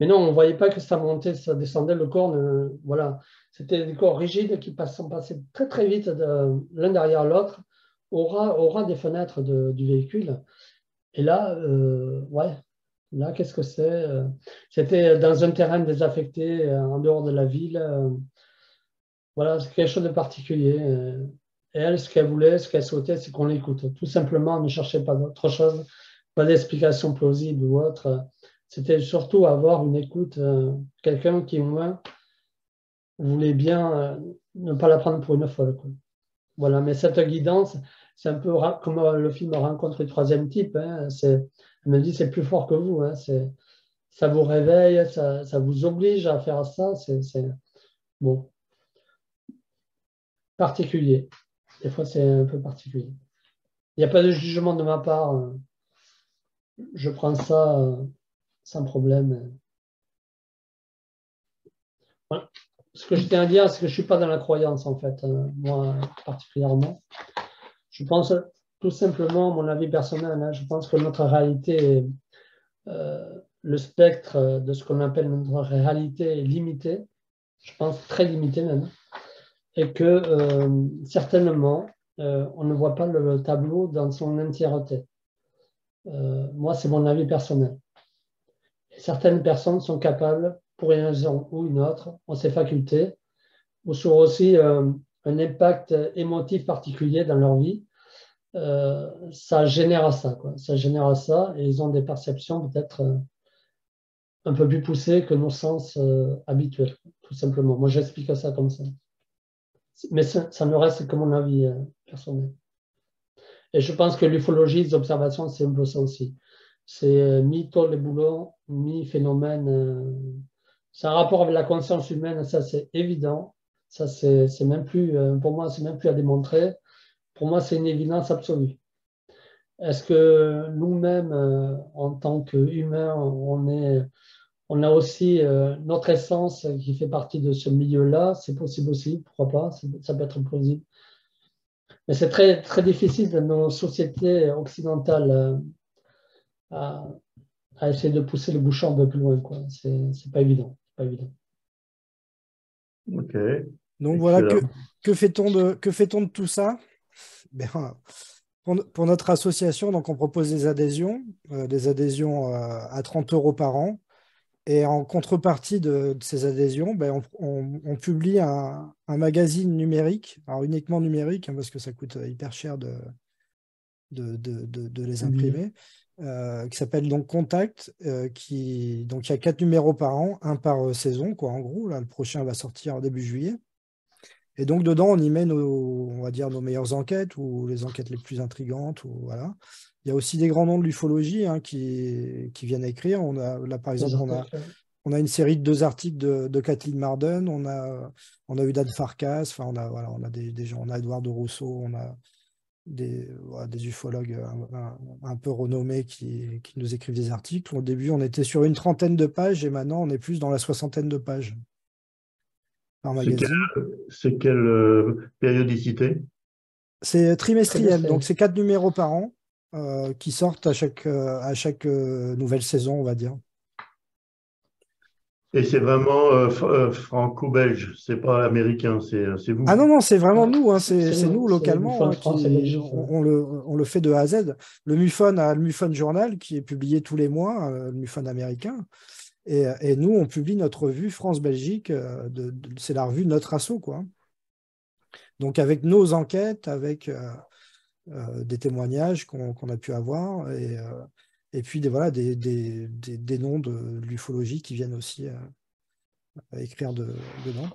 Mais non, on ne voyait pas que ça montait, ça descendait, le corps, voilà. C'était des corps rigides qui sont passés très très vite l'un derrière l'autre, au ras des fenêtres du véhicule. Et là, ouais, là, qu'est-ce que c'est? C'était dans un terrain désaffecté, en dehors de la ville. Voilà, c'est quelque chose de particulier. Et elle, ce qu'elle voulait, ce qu'elle souhaitait, c'est qu'on l'écoute. Tout simplement, ne cherchez pas d'autre chose, pas d'explication plausible ou autre. C'était surtout avoir une écoute, quelqu'un qui, au moins, voulait bien ne pas la prendre pour une folle, quoi. Voilà, mais cette guidance, c'est un peu comme le film Rencontre du troisième type, hein. Elle me dit, c'est plus fort que vous, hein. Ça vous réveille, ça vous oblige à faire ça. C'est bon, particulier. Des fois, c'est un peu particulier. Il n'y a pas de jugement de ma part. Je prends ça sans problème. Voilà. Ce que je tiens à dire, c'est que je ne suis pas dans la croyance, en fait, moi particulièrement. Je pense tout simplement, mon avis personnel, hein, je pense que notre réalité, le spectre de ce qu'on appelle notre réalité est limité, je pense très limité même, et que certainement, on ne voit pas le tableau dans son entièreté. Moi, c'est mon avis personnel. Certaines personnes sont capables, pour une raison ou une autre, ont ces facultés, ou sur aussi un impact émotif particulier dans leur vie. Ça génère à ça, quoi. Ça génère à ça, et ils ont des perceptions peut-être un peu plus poussées que nos sens habituels, tout simplement. Moi, j'explique ça comme ça. Mais ça ne reste que mon avis personnel. Et je pense que l'ufologie, les observations, c'est un peu ça aussi. C'est mi-tôle et boulot, mi-phénomène. C'est un rapport avec la conscience humaine, ça c'est évident. Ça, c'est même plus, pour moi, c'est même plus à démontrer. Pour moi, c'est une évidence absolue. Est-ce que nous-mêmes, en tant qu'humains, on a aussi notre essence qui fait partie de ce milieu-là? C'est possible aussi, pourquoi pas? Ça peut être possible. Mais c'est très, très difficile dans nos sociétés occidentales à essayer de pousser le bouchon un peu plus loin, quoi. C'est pas évident. Pas évident.
Ok.
Donc voilà,
Excellent.
que fait-on de tout ça? Ben, pour notre association, donc on propose des adhésions à 30 € par an. Et en contrepartie de ces adhésions, ben, on publie un magazine numérique, alors uniquement numérique, hein, parce que ça coûte hyper cher de les imprimer, qui s'appelle donc Contact, donc il y a 4 numéros par an, un par saison, quoi, en gros. Là, le prochain va sortir en début juillet. Et donc, dedans, on y met on va dire, nos meilleures enquêtes ou les enquêtes les plus intrigantes. Voilà. Il y a aussi des grands noms de l'ufologie, hein, qui viennent écrire. Là, par exemple, on a une série de 2 articles de Kathleen Marden. On a eu Dan Farkas. Enfin, on a des gens. On a Eduardo Rousseau. On a des ufologues un peu renommés qui nous écrivent des articles. Au début, on était sur une 30aine de pages et maintenant, on est plus dans la 60aine de pages par magazine.
C'est quelle périodicité?
C'est trimestriel, donc c'est 4 numéros par an qui sortent à chaque nouvelle saison, on va dire.
Et c'est vraiment franco-belge, c'est pas américain, c'est vous.
Ah non, c'est vraiment nous, hein, c'est nous localement, hein, on le fait de A à Z. Le MUFON a le MUFON Journal qui est publié tous les mois, le MUFON américain. Et nous, on publie notre revue France-Belgique, c'est la revue de notre asso, quoi. Donc avec nos enquêtes, avec des témoignages qu'on a pu avoir, et puis des noms de l'ufologie qui viennent aussi écrire dedans.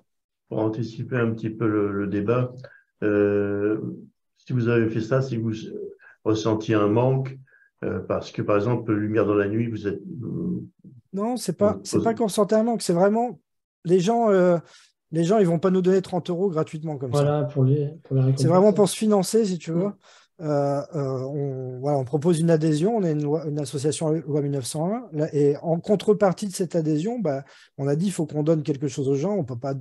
Pour anticiper un petit peu le débat, si vous avez fait ça, si vous ressentiez un manque, parce que par exemple, Lumière dans la nuit, vous êtes...
Non, c'est pas qu'on ressentait un manque, c'est vraiment les gens, ils vont pas nous donner 30 € gratuitement comme ça.
Voilà, pour les
c'est vraiment pour se financer, si tu veux. On propose une adhésion, on est une association loi 1901, et en contrepartie de cette adhésion, on a dit il faut qu'on donne quelque chose aux gens. On ne peut pas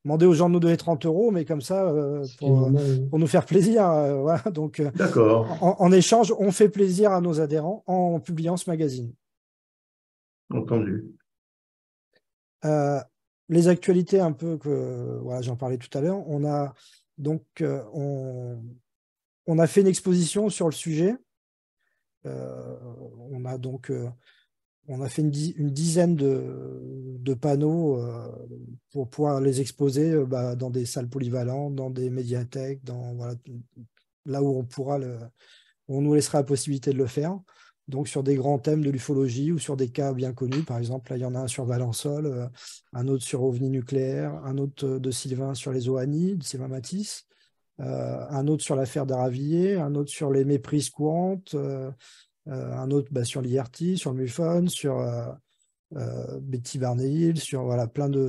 demander aux gens de nous donner 30 €, mais comme ça, pour nous faire plaisir. Voilà. Donc, en échange, on fait plaisir à nos adhérents en publiant ce magazine.
Entendu.
Les actualités un peu j'en parlais tout à l'heure, on a fait une exposition sur le sujet. On a fait une dizaine de panneaux pour pouvoir les exposer dans des salles polyvalentes, dans des médiathèques, là où on nous laissera la possibilité de le faire. Donc sur des grands thèmes de l'ufologie ou sur des cas bien connus. Par exemple, là, il y en a un sur Valençol, un autre sur OVNI nucléaire, un autre de Sylvain sur les OANI, de Sylvain Matisse, un autre sur l'affaire d'Aravilliers, un autre sur les méprises courantes, un autre sur l'IRT, sur le MUFON, sur Betty Barney-Hill, sur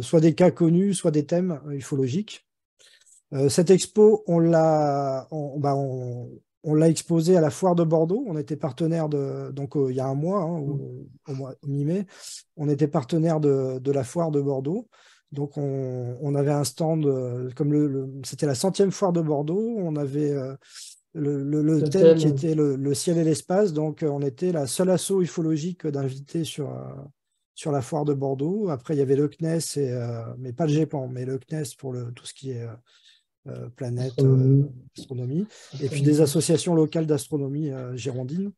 soit des cas connus, soit des thèmes ufologiques. Cette expo, on l'a exposée à la foire de Bordeaux. On était partenaire il y a un mois, hein, au mi-mai, on était partenaire de la foire de Bordeaux. Donc, on avait un stand, c'était la 100e foire de Bordeaux. On avait le thème qui était le ciel et l'espace. Donc, on était la seule asso ufologique d'invités sur la foire de Bordeaux. Après, il y avait le CNES, mais pas le GEPAN, mais le CNES pour tout ce qui est planète, astronomie. Et puis des associations locales d'astronomie girondine.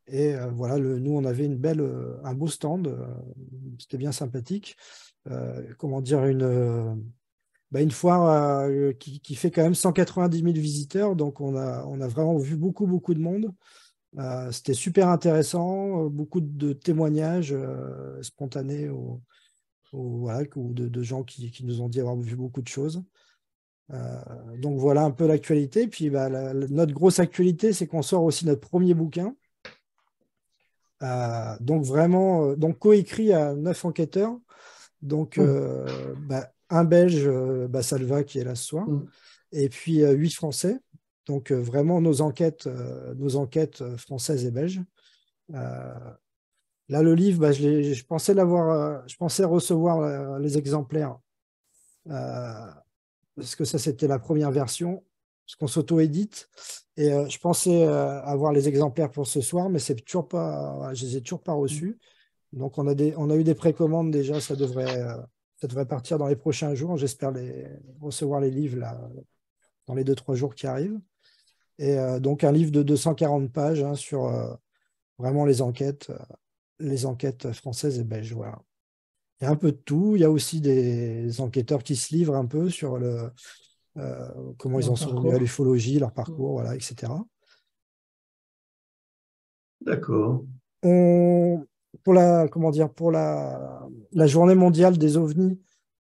Et nous, on avait un beau stand. C'était bien sympathique. Comment dire, une foire qui fait quand même 190 000 visiteurs, donc on a vraiment vu beaucoup de monde. C'était super intéressant, beaucoup de témoignages spontanés ou de gens qui nous ont dit avoir vu beaucoup de choses. Donc voilà un peu l'actualité. Puis notre grosse actualité, c'est qu'on sort aussi notre premier bouquin. Donc vraiment, coécrit à 9 enquêteurs. Donc, un Belge, Salva, qui est là ce soir, et puis 8 Français. Donc, vraiment nos enquêtes françaises et belges. Là, le livre, je pensais recevoir les exemplaires, parce que ça, c'était la première version, parce qu'on s'auto-édite. Et je pensais avoir les exemplaires pour ce soir, mais c'est toujours pas, je les ai toujours pas reçus. Donc, on a eu des précommandes déjà, ça devrait partir dans les prochains jours. J'espère recevoir les livres là, dans les 2-3 jours qui arrivent. Et donc un livre de 240 pages hein, sur vraiment les enquêtes françaises et belges. Voilà. Il y a un peu de tout. Il y a aussi des enquêteurs qui se livrent un peu sur comment ils en sont venus à l'ufologie, leur parcours, voilà, etc.
D'accord.
Pour la journée mondiale des ovnis,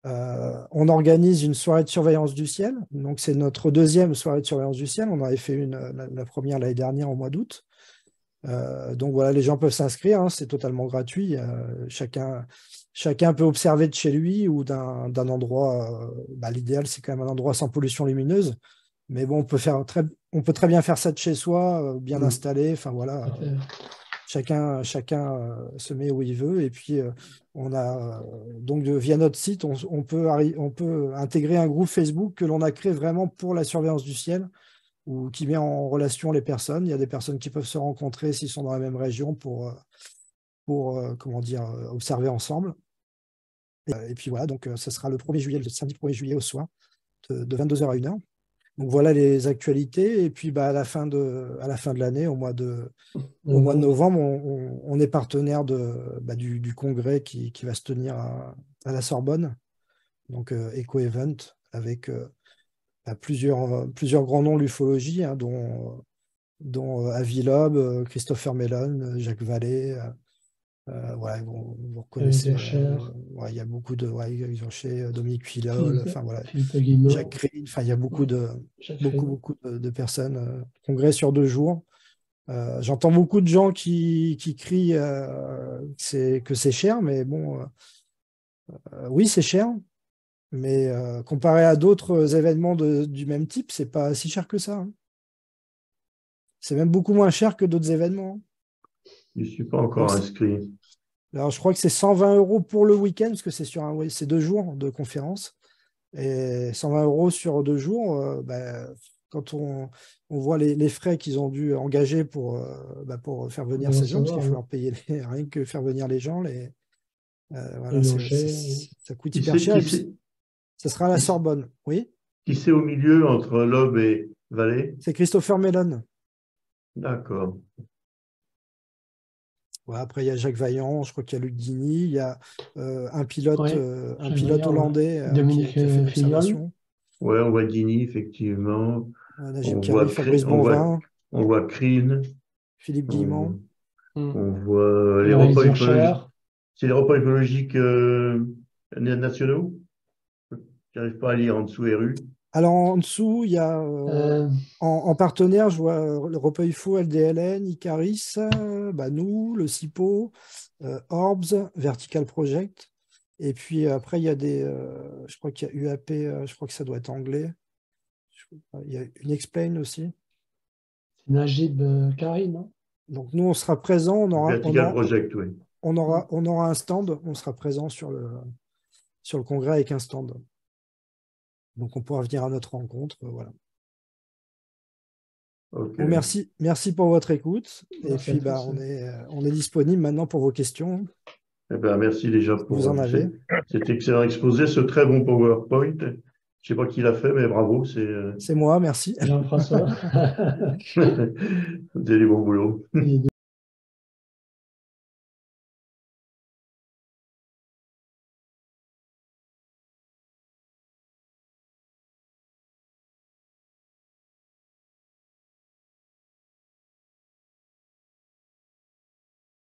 on organise une soirée de surveillance du ciel. Donc, c'est notre deuxième soirée de surveillance du ciel. On avait fait la première l'année dernière au mois d'août. Donc, voilà, les gens peuvent s'inscrire. Hein, c'est totalement gratuit. Chacun peut observer de chez lui ou d'un endroit. L'idéal, c'est quand même un endroit sans pollution lumineuse. Mais bon, on peut très bien faire ça de chez soi, bien installé. Enfin, voilà. Chacun se met où il veut et puis on a donc via notre site on peut intégrer un groupe Facebook que l'on a créé vraiment pour la surveillance du ciel ou qui met en relation les personnes. Il y a des personnes qui peuvent se rencontrer s'ils sont dans la même région pour observer ensemble. Et puis voilà, donc ce sera le 1er juillet, le samedi 1er juillet au soir de 22h à 1h. Donc voilà les actualités. Et puis à la fin de l'année, au mois de novembre, on est partenaire du congrès qui va se tenir à la Sorbonne, donc Eco-Event, avec plusieurs grands noms de l'ufologie, hein, dont Avi Loeb, Christopher Mellon, Jacques Vallée. Voilà, vous reconnaissez. Il y a beaucoup de Dominique Filol, enfin voilà, Jacques Crine, enfin il y a beaucoup de personnes. Congrès sur 2 jours. J'entends beaucoup de gens qui crient que c'est cher, mais bon, oui, c'est cher, mais comparé à d'autres événements du même type, c'est pas si cher que ça. Hein. C'est même beaucoup moins cher que d'autres événements.
Je ne suis pas encore inscrit.
Alors, je crois que c'est 120 € pour le week-end, parce que c'est 2 jours de conférence. Et 120 € sur 2 jours, quand on voit les frais qu'ils ont dû engager pour faire venir ces gens, parce qu'il faut leur payer rien que faire venir les gens, voilà, ça coûte hyper cher. Ça sera à la Sorbonne, oui.
Qui c'est au milieu entre Loeb et Vallée?
C'est Christopher Mellon.
D'accord.
Ouais, après, il y a Jacques Vaillant, je crois qu'il y a Luc Dini, il y a un pilote hollandais qui a fait l'observation.
Oui, on voit Dini, effectivement.
Najib Kari, Fabrice Bonvin.
On voit Crine.
Philippe Guillemont.
On voit les repas écologiques. C'est les repas écologiques nationaux? Je n'arrive pas à lire en dessous RU.
Alors, en dessous, il y a en partenaire, je vois le repas UFO, LDLN, Icaris, nous, le CIPO, Orbs, Vertical Project. Et puis après, il y a je crois qu'il y a UAP, je crois que ça doit être anglais. Il y a une Explain aussi.
Najib Kari, non?
Donc nous, on sera présent.
Vertical Project, oui.
On aura un stand, on sera présent sur le congrès avec un stand. Donc, on pourra venir à notre rencontre. Voilà.
Okay.
Bon, merci pour votre écoute. Merci. Et puis, on est disponible maintenant pour vos questions.
Eh ben, merci déjà pour
vous en avez.
cet excellent exposé, ce très bon PowerPoint. Je ne sais pas qui l'a fait, mais bravo.
C'est moi, merci.
Jean-François.
Vous avez du bon boulot.